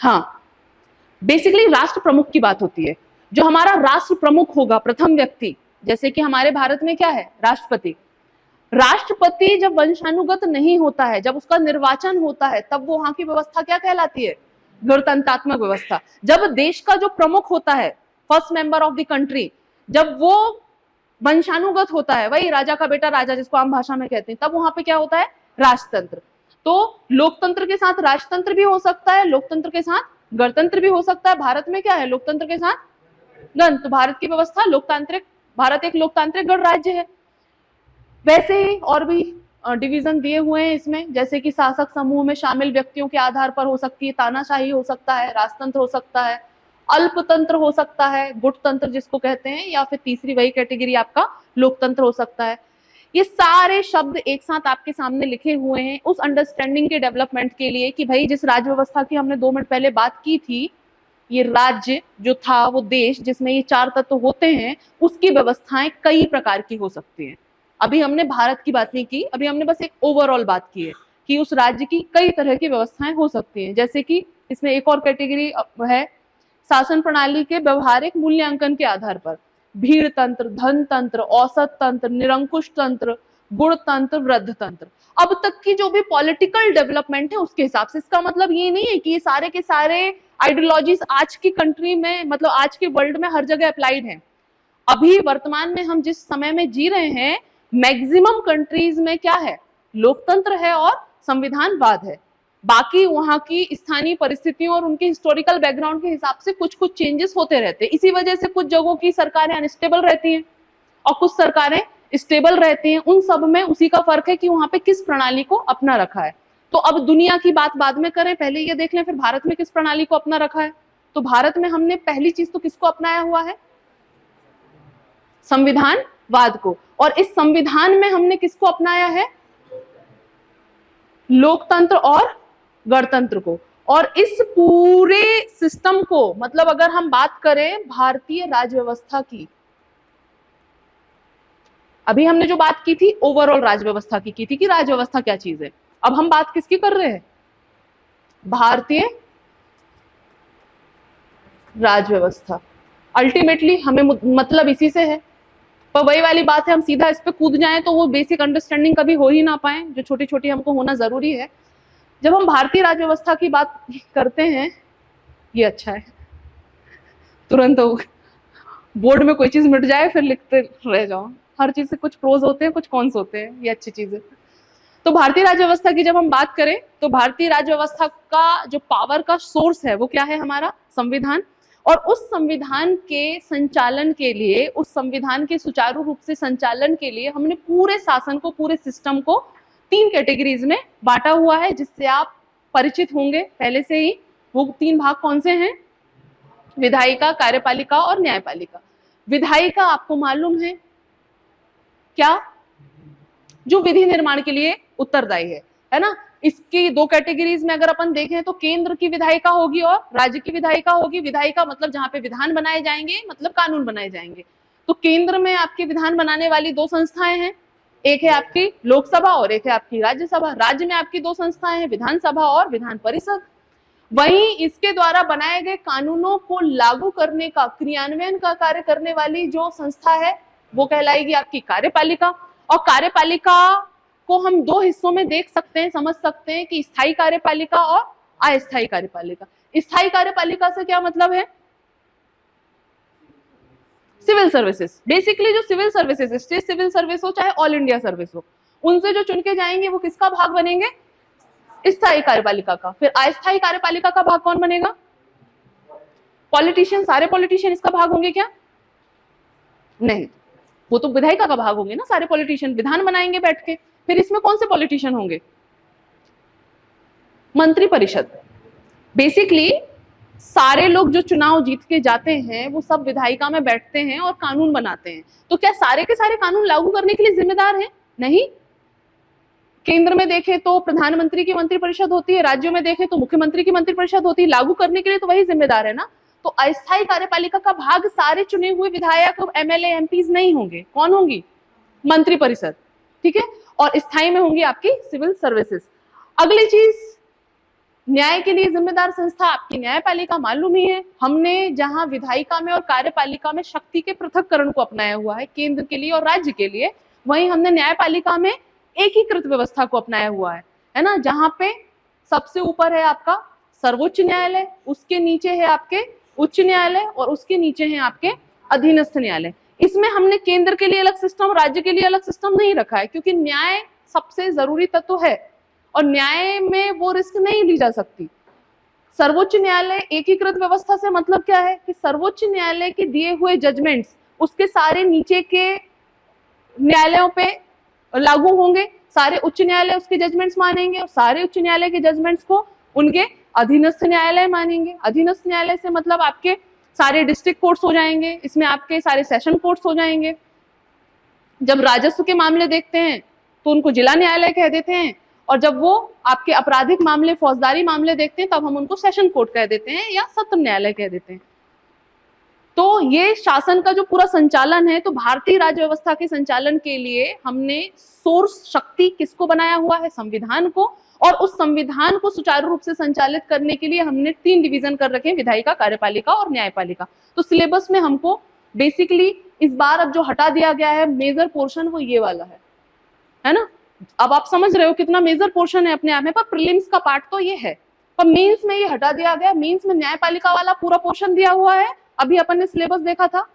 हाँ, बेसिकली राष्ट्र प्रमुख की बात होती है। जो हमारा राष्ट्र प्रमुख होगा, प्रथम व्यक्ति, जैसे कि हमारे भारत में क्या है? राष्ट्रपति। राष्ट्रपति जब वंशानुगत नहीं होता है, जब उसका निर्वाचन होता है, तब वो वहां की व्यवस्था क्या कहलाती है? गणतंत्रात्मक व्यवस्था। जब देश का जो प्रमुख होता है, first member of the country, जब वो वंशानुगत होता है, वही राजा का बेटा राजा जिसको आम भाषा में कहते हैं, तब वहां पे क्या होता है? राजतंत्र। तो लोकतंत्र के साथ राजतंत्र भी हो सकता है, लोकतंत्र के साथ गणतंत्र भी हो सकता है। भारत में क्या है? लोकतंत्र के साथ गण। तो भारत की व्यवस्था लोकतांत्रिक, भारत एक लोकतांत्रिक गणराज्य है। वैसे ही और भी डिवीजन दिए हुए हैं इसमें, जैसे कि शासक समूह में शामिल व्यक्तियों के आधार पर हो सकती है तानाशाही हो सकता है, राजतंत्र हो सकता है, अल्पतंत्र हो सकता है, गुटतंत्र जिसको कहते हैं, या फिर तीसरी वही कैटेगरी आपका लोकतंत्र हो सकता है। ये सारे शब्द एक साथ आपके सामने लिखे हुए हैं उस अंडरस्टैंडिंग के डेवलपमेंट के लिए कि भाई जिस राज्य व्यवस्था की हमने 2 मिनट पहले बात की थी, ये राज्य जो था वो देश जिसमें ये 4 तत्व होते हैं, उसकी व्यवस्थाएं कई प्रकार की हो सकती हैं। अभी हमने भारत की बात नहीं की, अभी हमने बस एक ओवरऑल बात की है कि उस राज्य की कई तरह की व्यवस्थाएं हो सकती हैं। जैसे कि इसमें एक और कैटेगरी है शासन प्रणाली के व्यवहारिक मूल्यांकन के आधार पर, भीड़ तंत्र, धन तंत्र, औसत तंत्र, निरंकुश तंत्र, गुण तंत्र, वृद्ध तंत्र। अब तक की जो भी पॉलिटिकल डेवलपमेंट है उसके हिसाब से, इसका मतलब ये नहीं है कि ये सारे के सारे आइडियोलॉजीज आज की कंट्री में, मतलब आज के वर्ल्ड में हर जगह अप्लाइड है। अभी वर्तमान में हम जिस समय में जी रहे हैं, मैक्सिमम कंट्रीज में क्या है, लोकतंत्र है और संविधानवाद है। बाकी वहां की स्थानीय परिस्थितियों और उनके हिस्टोरिकल बैकग्राउंड के हिसाब से कुछ कुछ चेंजेस होते रहते हैं। इसी वजह से कुछ जगहों की सरकारें अनस्टेबल रहती हैं और कुछ सरकारें स्टेबल रहती हैं। उन सब में उसी का फर्क है कि वहां पे किस प्रणाली को अपना रखा है। तो अब दुनिया की बात बाद में करें, पहले ये देख लें फिर भारत में किस प्रणाली को अपना रखा है। तो भारत में हमने पहली चीज तो किसको अपनाया हुआ है, संविधानवाद को। और इस संविधान में हमने किसको अपनाया है, लोकतंत्र और गणतंत्र को। और इस पूरे सिस्टम को, मतलब अगर हम बात करें भारतीय राज्य व्यवस्था की, अभी हमने जो बात की थी ओवरऑल राज्य व्यवस्था की थी कि राज्य व्यवस्था क्या चीज है। अब हम बात किसकी कर रहे हैं, भारतीय राज्य व्यवस्था। अल्टीमेटली हमें मतलब इसी से है, पर वही वाली बात है, हम सीधा इस पे कूद जाएं तो वो बेसिक अंडरस्टैंडिंग कभी हो ही ना पाए, जो छोटी छोटी हमको होना जरूरी है। जब हम भारतीय राज्य व्यवस्था की बात करते हैं, ये अच्छा है, तुरंत बोर्ड में कोई चीज मिट जाए फिर लिखते रह जाओ, हर चीज से कुछ प्रोज होते हैं कुछ कॉन्स होते हैं, ये अच्छी चीज है। तो भारतीय राज्य व्यवस्था की जब हम बात करें तो भारतीय राज्य व्यवस्था का जो पावर का सोर्स है वो क्या है, हमारा संविधान। और उस संविधान के संचालन के लिए, उस संविधान के सुचारू रूप से संचालन के लिए हमने पूरे शासन को, पूरे सिस्टम को 3 कैटेगरीज में बांटा हुआ है, जिससे आप परिचित होंगे पहले से ही। वो 3 भाग कौन से हैं, विधायिका, कार्यपालिका और न्यायपालिका। विधायिका आपको मालूम है क्या, जो विधि निर्माण के लिए उत्तरदायी है ना। इसकी 2 कैटेगरीज में अगर अपन देखें तो केंद्र की विधायिका होगी और राज्य की विधायिका होगी। विधायिका मतलब जहां पे विधान बनाए जाएंगे, मतलब कानून बनाए जाएंगे। तो केंद्र में आपके विधान बनाने वाली 2 संस्थाएं हैं, एक है आपकी लोकसभा और एक है आपकी राज्यसभा। राज्य में आपकी 2 संस्थाएं हैं, विधानसभा और विधान परिषद। वहीं इसके द्वारा बनाए गए कानूनों को लागू करने का, क्रियान्वयन का कार्य करने वाली जो संस्था है वो कहलाएगी आपकी कार्यपालिका। और कार्यपालिका को हम 2 हिस्सों में देख सकते हैं, समझ सकते हैं कि स्थायी कार्यपालिका और अस्थायी कार्यपालिका। स्थायी कार्यपालिका से क्या मतलब है, सिविल सर्विसेज। बेसिकली जो civil services, state civil service हो चाहे ऑल इंडिया सर्विस हो, उनसे जो चुन के जाएंगे वो किसका भाग बनेंगे, स्थायी कार्यपालिका का। फिर अस्थायी कार्यपालिका का भाग कौन बनेगा, पॉलिटिशियन। सारे पॉलिटिशियन इसका भाग होंगे क्या, नहीं, वो तो विधायिका का भाग होंगे ना। सारे पॉलिटिशियन विधान बनाएंगे बैठ के। फिर इसमें कौन से पॉलिटिशियन होंगे, मंत्री परिषद। बेसिकली सारे लोग जो चुनाव जीत के जाते हैं वो सब विधायिका में बैठते हैं और कानून बनाते हैं। तो क्या सारे के सारे कानून लागू करने के लिए जिम्मेदार हैं, नहीं। केंद्र में देखें तो प्रधानमंत्री की मंत्रिपरिषद होती है, राज्यों में देखें तो मुख्यमंत्री की मंत्रिपरिषद होती है। लागू करने के लिए तो वही जिम्मेदार है ना। तो अस्थायी कार्यपालिका का भाग सारे चुने हुए विधायक, एमएलए, एमपीज नहीं होंगे। कौन होंगी, मंत्रिपरिषद, ठीक है। और स्थायी में होंगी आपकी सिविल सर्विसेज। अगली चीज, न्याय के लिए जिम्मेदार संस्था आपकी न्यायपालिका, मालूम ही है। हमने जहां विधायिका में और कार्यपालिका में शक्ति के पृथक्करण को अपनाया हुआ है, केंद्र के लिए और राज्य के लिए, वहीं हमने न्यायपालिका में एकीकृत व्यवस्था को अपनाया हुआ है ना। जहां पे सबसे ऊपर है आपका सर्वोच्च न्यायालय, उसके नीचे है आपके उच्च न्यायालय और उसके नीचे है आपके अधीनस्थ न्यायालय। इसमें हमने केंद्र के लिए अलग सिस्टम, राज्य के लिए अलग सिस्टम नहीं रखा है, क्योंकि न्याय सबसे जरूरी तत्व है और न्याय में वो रिस्क नहीं ली जा सकती। सर्वोच्च न्यायालय एकीकृत व्यवस्था से मतलब क्या है कि सर्वोच्च न्यायालय के दिए हुए जजमेंट्स उसके सारे नीचे के न्यायालयों पे लागू होंगे, सारे उच्च न्यायालय उसके जजमेंट्स मानेंगे और सारे उच्च न्यायालय के जजमेंट्स को उनके अधीनस्थ न्यायालय मानेंगे। अधीनस्थ न्यायालय से मतलब आपके सारे डिस्ट्रिक्ट कोर्ट्स हो जाएंगे, इसमें आपके सारे सेशन कोर्ट्स हो जाएंगे। जब राजस्व के मामले देखते हैं तो उनको जिला न्यायालय कह देते हैं, और जब वो आपके आपराधिक मामले, फौजदारी मामले देखते हैं तब हम उनको सेशन कोर्ट कह देते हैं या सत्र न्यायालय कह देते हैं। तो ये शासन का जो पूरा संचालन है, तो भारतीय राज्य व्यवस्था के संचालन के लिए हमने सोर्स शक्ति किसको बनाया हुआ है? संविधान को। और उस संविधान को सुचारू रूप से संचालित करने के लिए हमने 3 डिवीजन कर रखे हैं, विधायिका, कार्यपालिका और न्यायपालिका। तो सिलेबस में हमको बेसिकली इस बार अब जो हटा दिया गया है मेजर पोर्शन, वो ये वाला है ना। अब आप समझ रहे हो कितना मेजर पोर्शन है अपने आप में, पर प्रीलिम्स का पार्ट तो ये है, पर मेंस में ये हटा दिया गया। मेंस में न्यायपालिका वाला पूरा पोर्शन दिया हुआ है, अभी अपन ने सिलेबस देखा था,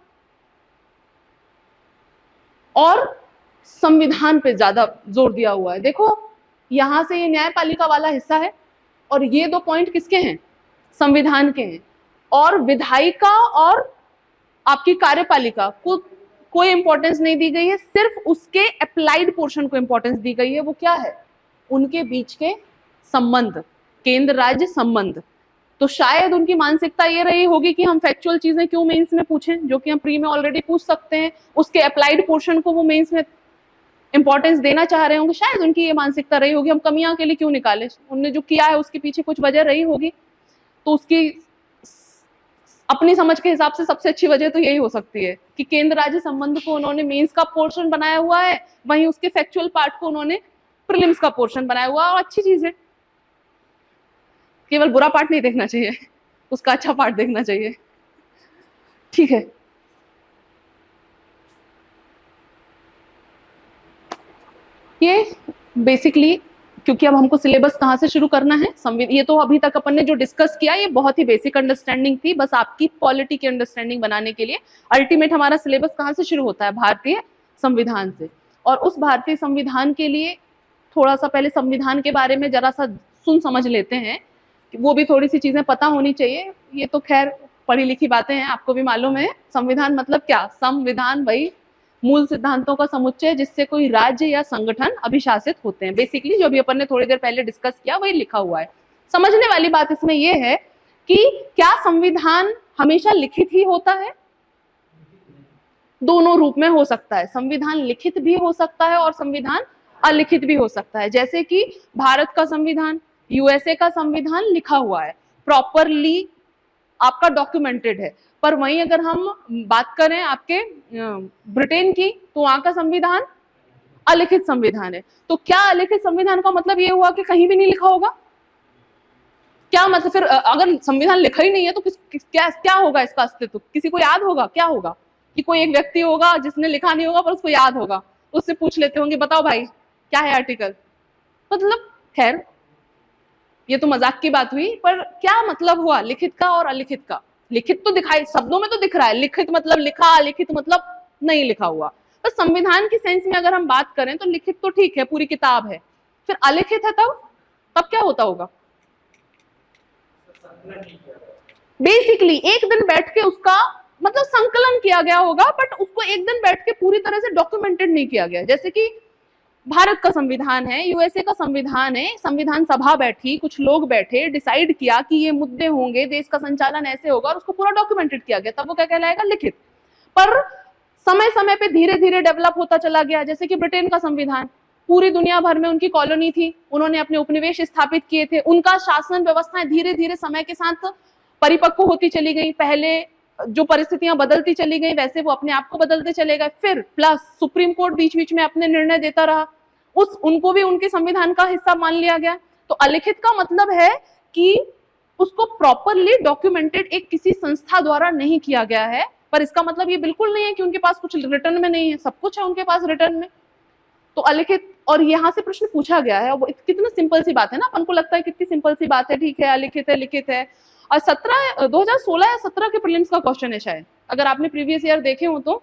और संविधान पे ज्यादा जोर दिया हुआ है। देखो यहां से ये न्यायपालिका वाला हिस्सा है और ये 2 पॉइंट किसके हैं? संविधान के हैं। और विधायिका और आपकी कार्यपालिका को कोई इंपॉर्टेंस नहीं दी गई है, सिर्फ उसके अप्लाइड पोर्शन को इंपॉर्टेंस दी गई है। वो क्या है? उनके बीच के संबंध, केंद्र राज्य संबंध। तो शायद उनकी मानसिकता ये रही होगी कि हम फैक्चुअल चीजें क्यों मेंस में पूछें, जो कि हम प्री में ऑलरेडी पूछ सकते हैं, उसके अप्लाइड पोर्शन को वो मेंस में इंपॉर्टेंस देना चाह रहे होंगे। शायद उनकी ये मानसिकता रही होगी, हम कमियां के लिए क्यों निकाले, उन्होंने जो किया है उसके पीछे कुछ वजह रही होगी। तो उसकी अपनी समझ के हिसाब से सबसे अच्छी वजह तो यही हो सकती है कि केंद्र राज्य संबंध को उन्होंने मेंस का पोर्शन बनाया हुआ है, वहीं उसके फैक्चुअल पार्ट को उन्होंने प्रीलिम्स का पोर्शन बनाया हुआ है। और अच्छी चीज है, केवल बुरा पार्ट नहीं देखना चाहिए, उसका अच्छा पार्ट देखना चाहिए। ठीक है, ये बेसिकली, क्योंकि अब हमको सिलेबस कहाँ से शुरू करना है, ये तो अभी तक अपन ने जो डिस्कस किया ये बहुत ही बेसिक अंडरस्टैंडिंग थी, बस आपकी पॉलिटी की अंडरस्टैंडिंग बनाने के लिए। अल्टीमेट हमारा सिलेबस कहाँ से शुरू होता है? भारतीय संविधान से। और उस भारतीय संविधान के लिए थोड़ा सा पहले संविधान के बारे में जरा सा सुन समझ लेते हैं, वो भी थोड़ी सी चीजें पता होनी चाहिए। ये तो खैर पढ़ी लिखी बातें हैं, आपको भी मालूम है। संविधान मतलब क्या? संविधान वही मूल सिद्धांतों का समुच्चय जिससे कोई राज्य या संगठन अभिशासित होते हैं। बेसिकली जो भी अपन ने थोड़ी देर पहले डिस्कस किया वही लिखा हुआ है। समझने वाली बात इसमें यह है कि क्या संविधान हमेशा लिखित ही होता है? दोनों रूप में हो सकता है, संविधान लिखित भी हो सकता है और संविधान अलिखित भी हो सकता है। जैसे कि भारत का संविधान, यूएसए का संविधान लिखा हुआ है, प्रॉपरली आपका डॉक्यूमेंटेड है। पर वहीं अगर हम बात करें आपके ब्रिटेन की, तो वहां का संविधान अलिखित संविधान है। तो क्या अलिखित संविधान का मतलब ये हुआ कि कहीं भी नहीं लिखा होगा? क्या मतलब? फिर अगर संविधान लिखा ही नहीं है तो क्या होगा इसका अस्तित्व? किसी को याद होगा? क्या होगा कि कोई एक व्यक्ति होगा जिसने लिखा नहीं होगा पर उसको याद होगा, उससे पूछ लेते होंगे बताओ भाई क्या है आर्टिकल। मतलब खैर ये तो मजाक की बात हुई, पर क्या मतलब हुआ लिखित का और अलिखित का? लिखित तो दिखाई शब्दों में तो दिख रहा है, लिखित मतलब लिखा, अलिखित मतलब नहीं लिखा हुआ। तो संविधान की सेंस में अगर हम बात करें तो लिखित तो ठीक है, पूरी किताब है, फिर अलिखित है तब क्या होता होगा? बेसिकली एक दिन बैठ के उसका मतलब संकलन किया गया होगा, बट उसको एक दिन बैठ के पूरी तरह से डॉक्यूमेंटेड नहीं किया गया। जैसे कि भारत का संविधान है, यूएसए का संविधान है, संविधान सभा बैठी, कुछ लोग बैठे, डिसाइड किया कि ये मुद्दे होंगे, देश का संचालन ऐसे होगा, और उसको पूरा डॉक्यूमेंटेड किया गया, तब वो क्या कहलाएगा? लिखित। पर समय समय पे धीरे धीरे डेवलप होता चला गया। जैसे कि ब्रिटेन का संविधान, पूरी दुनिया भर में उनकी कॉलोनी थी, उन्होंने अपने उपनिवेश स्थापित किए थे, उनका शासन व्यवस्थाएं धीरे धीरे समय के साथ परिपक्व होती चली गई। पहले जो परिस्थितियां बदलती चली गई वैसे वो अपने आप को बदलते चले गए। फिर प्लस सुप्रीम कोर्ट बीच बीच में अपने निर्णय देता रहा, उनको भी उनके संविधान का हिस्सा मान लिया गया। तो अलिखित का मतलब है कि उसको प्रॉपरली डॉक्यूमेंटेड एक किसी संस्था द्वारा नहीं किया गया है। पर इसका मतलब ये बिल्कुल नहीं है कि उनके पास कुछ रिटर्न में नहीं है, सब कुछ है उनके पास रिटर्न में। तो अलिखित, और यहाँ से प्रश्न पूछा गया है, वो कितना सिंपल सी बात है ना, अपन को लगता है कितनी सिंपल सी बात है, ठीक है अलिखित है, लिखित है। और 2016 या 17 के प्रीलिम्स का क्वेश्चन है शायद, अगर आपने प्रीवियस ईयर देखे हो तो,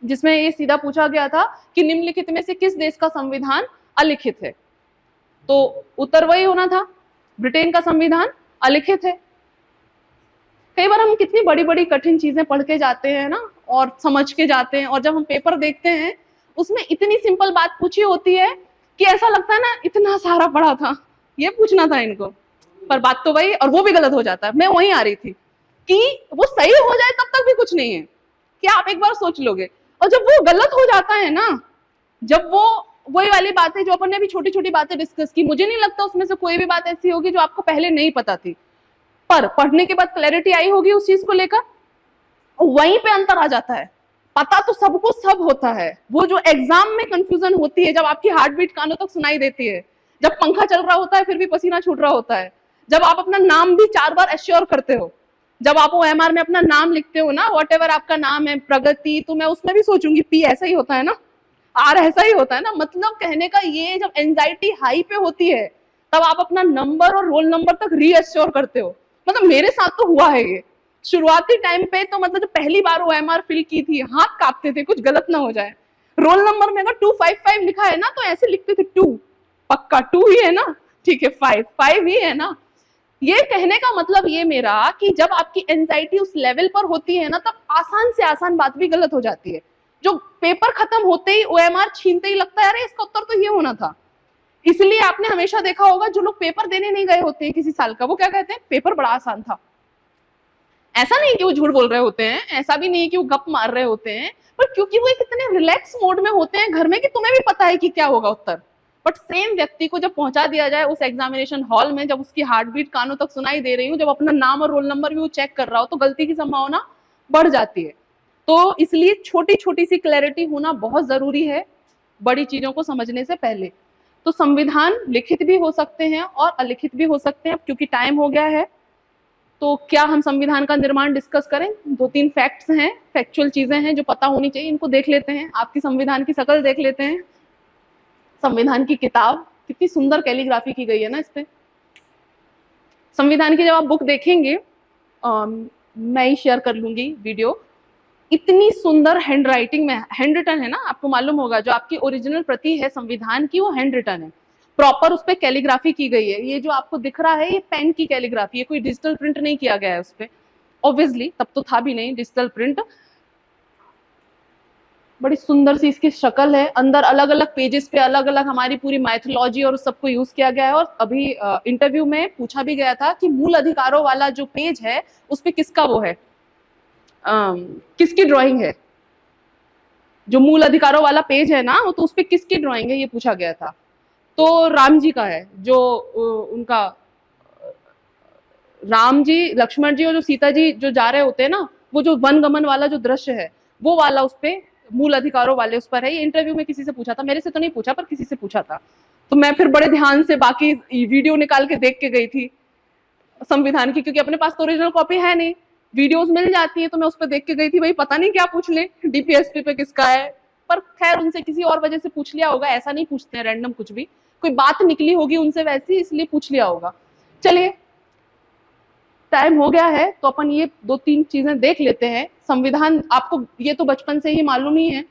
जिसमें ये सीधा पूछा गया था कि निम्नलिखित में से किस देश का संविधान अलिखित है? तो उत्तर वही होना था, ब्रिटेन का संविधान अलिखित है। कई बार हम कितनी बड़ी बड़ी कठिन चीजें पढ़ के जाते हैं ना और समझ के जाते हैं, और जब हम पेपर देखते हैं उसमें इतनी सिंपल बात पूछी होती है कि ऐसा लगता है ना इतना सारा पढ़ा था, ये पूछना था इनको, पर बात तो वही, और वो भी गलत हो जाता है। मैं वहीं आ रही थी कि वो सही हो जाए तब तक भी कुछ नहीं है, क्या आप एक बार सोच लोगे, और जब वो गलत हो जाता है ना, जब वो वही वाली बात है जो अपन ने भी छोटी छोटी बातें डिस्कस की, मुझे नहीं लगता उसमें से कोई भी बात ऐसी होगी जो आपको पहले नहीं पता थी, पर पढ़ने के बाद क्लैरिटी आई होगी उस चीज को लेकर, वहीं पे अंतर आ जाता है। पता तो सबको सब होता है, वो जो एग्जाम में कंफ्यूजन होती है, जब आपकी हार्ट बीट कानों तक सुनाई देती है, जब पंखा चल रहा होता है फिर भी पसीना छूट रहा होता है, जब आप अपना नाम भी 4 बार एश्योर करते हो, जब आप OMR में अपना नाम लिखते हो ना, वॉट एवर आपका नाम है, प्रगति, तो मैं उसमें भी सोचूंगी P ऐसा ही होता है ना, R ऐसा ही होता है ना। मतलब कहने का ये, जब एंजाइटी हाई पे होती है तब आप अपना नंबर और रोल नंबर तक रीएश्योर करते हो। मतलब मेरे साथ तो हुआ है ये शुरुआती टाइम पे, तो मतलब जब पहली बार OMR फिल की थी, हाथ कांपते थे कुछ गलत ना हो जाए। रोल नंबर में अगर 255 लिखा है ना तो ऐसे लिखते थे 2, पक्का 2 ही है ना, ठीक है 5 ही है ना। ये कहने का मतलब ये मेरा कि जब आपकी एंजाइटी उस लेवल पर होती है ना, तब आसान से आसान बात भी गलत हो जाती है। जो पेपर खत्म होते ही OMR छीनते ही लगता है अरे इसका उत्तर तो ये होना था। इसलिए आपने हमेशा देखा होगा जो लोग पेपर देने नहीं गए होते हैं किसी साल का, वो क्या कहते हैं, पेपर बड़ा आसान था। ऐसा नहीं कि वो झूठ बोल रहे होते हैं, ऐसा भी नहीं कि वो गप मार रहे होते हैं, पर क्योंकि वो एक इतने रिलैक्स मोड में होते हैं घर में कि तुम्हें भी पता है कि क्या होगा उत्तर। बट सेम व्यक्ति को जब पहुंचा दिया जाए उस एग्जामिनेशन हॉल में, जब उसकी हार्ट बीट कानों तक सुनाई दे रही हो, जब अपना नाम और रोल नंबर भी वो चेक कर रहा हो, तो गलती की संभावना बढ़ जाती है। तो इसलिए छोटी छोटी सी क्लैरिटी होना बहुत जरूरी है बड़ी चीजों को समझने से पहले। तो संविधान लिखित भी हो सकते हैं और अलिखित भी हो सकते हैं। क्योंकि टाइम हो गया है तो क्या हम संविधान का निर्माण डिस्कस करें? 2-3 फैक्ट्स हैं, फैक्चुअल चीजें हैं जो पता होनी चाहिए, इनको देख लेते हैं। आपकी संविधान की शक्ल देख लेते हैं। संविधान की किताब, कितनी सुंदर कैलीग्राफी की गई है ना इस पे। संविधान की जब आप बुक देखेंगे, मैं ही शेयर कर लूंगी वीडियो, इतनी सुंदर हैंड राइटिंग में, हैंड रिटन है ना, आपको मालूम होगा जो आपकी ओरिजिनल प्रति है संविधान की, वो हैंड रिटन है, प्रॉपर उस पर कैलीग्राफी की गई है। ये जो आपको दिख रहा है ये पेन की कैलीग्राफी है, कोई डिजिटल प्रिंट नहीं किया गया है उस पर, ऑब्वियसली तब तो था भी नहीं डिजिटल प्रिंट। बड़ी सुंदर सी इसकी शक्ल है, अंदर अलग अलग पेजेस पे अलग अलग हमारी पूरी माइथोलॉजी और उस सबको यूज किया गया है। और अभी इंटरव्यू में पूछा भी गया था कि मूल अधिकारों वाला जो पेज है उस पे किसका वो है, किसकी ड्राइंग है, जो मूल अधिकारों वाला पेज है ना, तो उस पे किसकी ड्राइंग है ये पूछा गया था। तो राम जी का है, जो उनका राम जी, लक्ष्मण जी और जो सीता जी जो जा रहे होते हैं ना, वो जो वनगमन वाला जो दृश्य है वो वाला उस पे मूल अधिकारों वाले उस पर है। ये इंटरव्यू में किसी से पूछा था, मेरे से तो नहीं पूछा पर किसी से पूछा था। तो मैं फिर बड़े ध्यान से बाकी वीडियो निकाल के देख के गई थी संविधान की, क्योंकि अपने पास तो ओरिजिनल कॉपी है नहीं, वीडियोस मिल जाती है, तो मैं उस पर देख के गई थी। भाई पता नहीं क्या पूछ ले, DPSP पे किसका है, पर खैर उनसे किसी और वजह से पूछ लिया होगा, ऐसा नहीं पूछते हैं रैंडम कुछ भी, कोई बात निकली होगी उनसे वैसी, इसलिए पूछ लिया होगा। चलिए टाइम हो गया है तो अपन ये 2-3 चीजें देख लेते हैं। संविधान आपको ये तो बचपन से ही मालूम ही है,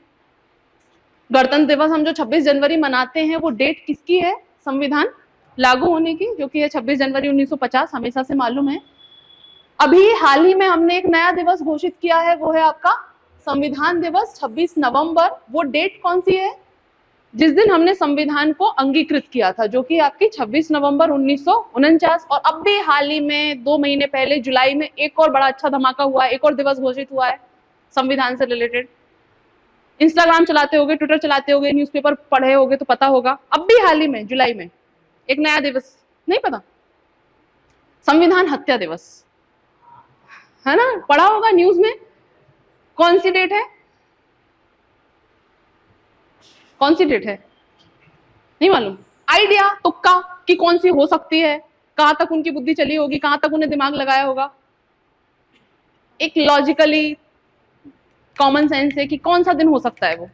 गणतंत्र दिवस हम जो 26 जनवरी मनाते हैं वो डेट किसकी है संविधान लागू होने की, जो कि है 26 जनवरी 1950, हमेशा से मालूम है। अभी हाल ही में हमने एक नया दिवस घोषित किया है, वो है आपका संविधान दिवस 26 नवंबर। वो डेट कौन सी है? जिस दिन हमने संविधान को अंगीकृत किया था, जो कि आपकी 26 नवंबर 1949। और अब भी हाल ही में 2 महीने पहले जुलाई में एक और बड़ा अच्छा धमाका हुआ है, एक और दिवस घोषित हुआ है संविधान से रिलेटेड। इंस्टाग्राम चलाते होगे, ट्विटर चलाते होगे, न्यूज़पेपर पढ़े होगे तो पता होगा, अब भी हाल ही में जुलाई में एक नया दिवस, नहीं पता? संविधान हत्या दिवस है ना, पढ़ा होगा न्यूज में। कौन सी डेट है? कौन सी डेट है नहीं मालूम? आइडिया, तुक्का कि कौन सी हो सकती है, कहां तक उनकी बुद्धि चली होगी, कहां तक उन्हें दिमाग लगाया होगा। एक लॉजिकली कॉमन सेंस है कि कौन सा दिन हो सकता है वो।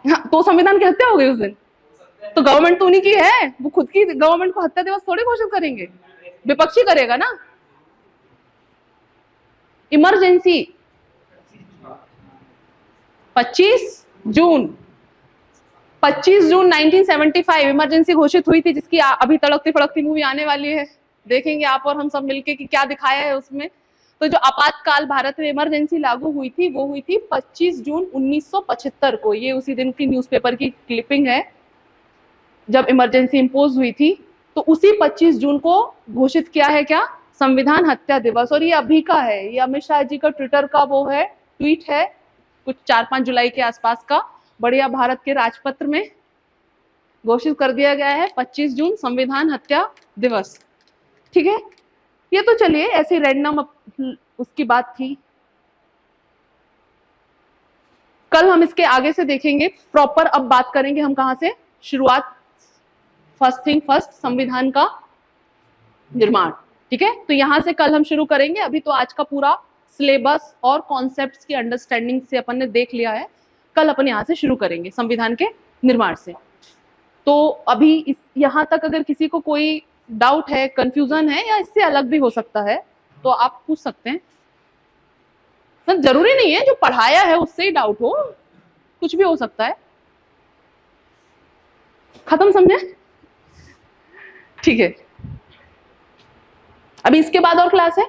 हाँ, तो संविधान की हत्या हो गई उस दिन, तो गवर्नमेंट तो उन्हीं की है, वो खुद की गवर्नमेंट को हत्या दिवस थोड़ी घोषित करेंगे, विपक्षी करेगा ना। इमरजेंसी 25 जून 1975 इमरजेंसी घोषित हुई थी, जिसकी अभी तड़कती फड़कती मूवी आने वाली है, देखेंगे आप और हम सब मिलके कि क्या दिखाया है उसमें। तो जो आपातकाल भारत में इमरजेंसी लागू हुई थी वो हुई थी 25 जून 1975 को। ये उसी दिन की न्यूज़पेपर की क्लिपिंग है जब इमरजेंसी इंपोज हुई थी। तो उसी 25 जून को घोषित किया है क्या, संविधान हत्या दिवस। और ये अभी का है, ये अमित शाह जी का ट्विटर का वो है, ट्वीट है कुछ 4-5 जुलाई के आसपास का। बढ़िया, भारत के राजपत्र में घोषित कर दिया गया है 25 जून संविधान हत्या दिवस। ठीक है, ये तो चलिए ऐसी रैंडम उसकी बात थी। कल हम इसके आगे से देखेंगे प्रॉपर। अब बात करेंगे हम कहां से, शुरुआत, फर्स्ट थिंग फर्स्ट, संविधान का निर्माण। ठीक है, तो यहां से कल हम शुरू करेंगे। अभी तो आज का पूरा सिलेबस और कॉन्सेप्ट्स की अंडरस्टैंडिंग से अपन ने देख लिया है। कल अपन यहां से शुरू करेंगे संविधान के निर्माण से। तो अभी इस यहां तक अगर किसी को कोई डाउट है, कंफ्यूजन है, या इससे अलग भी हो सकता है, तो आप पूछ सकते हैं। सर जरूरी नहीं है जो पढ़ाया है उससे ही डाउट हो, कुछ भी हो सकता है। खत्म, समझे? ठीक है, अभी इसके बाद और क्लास है।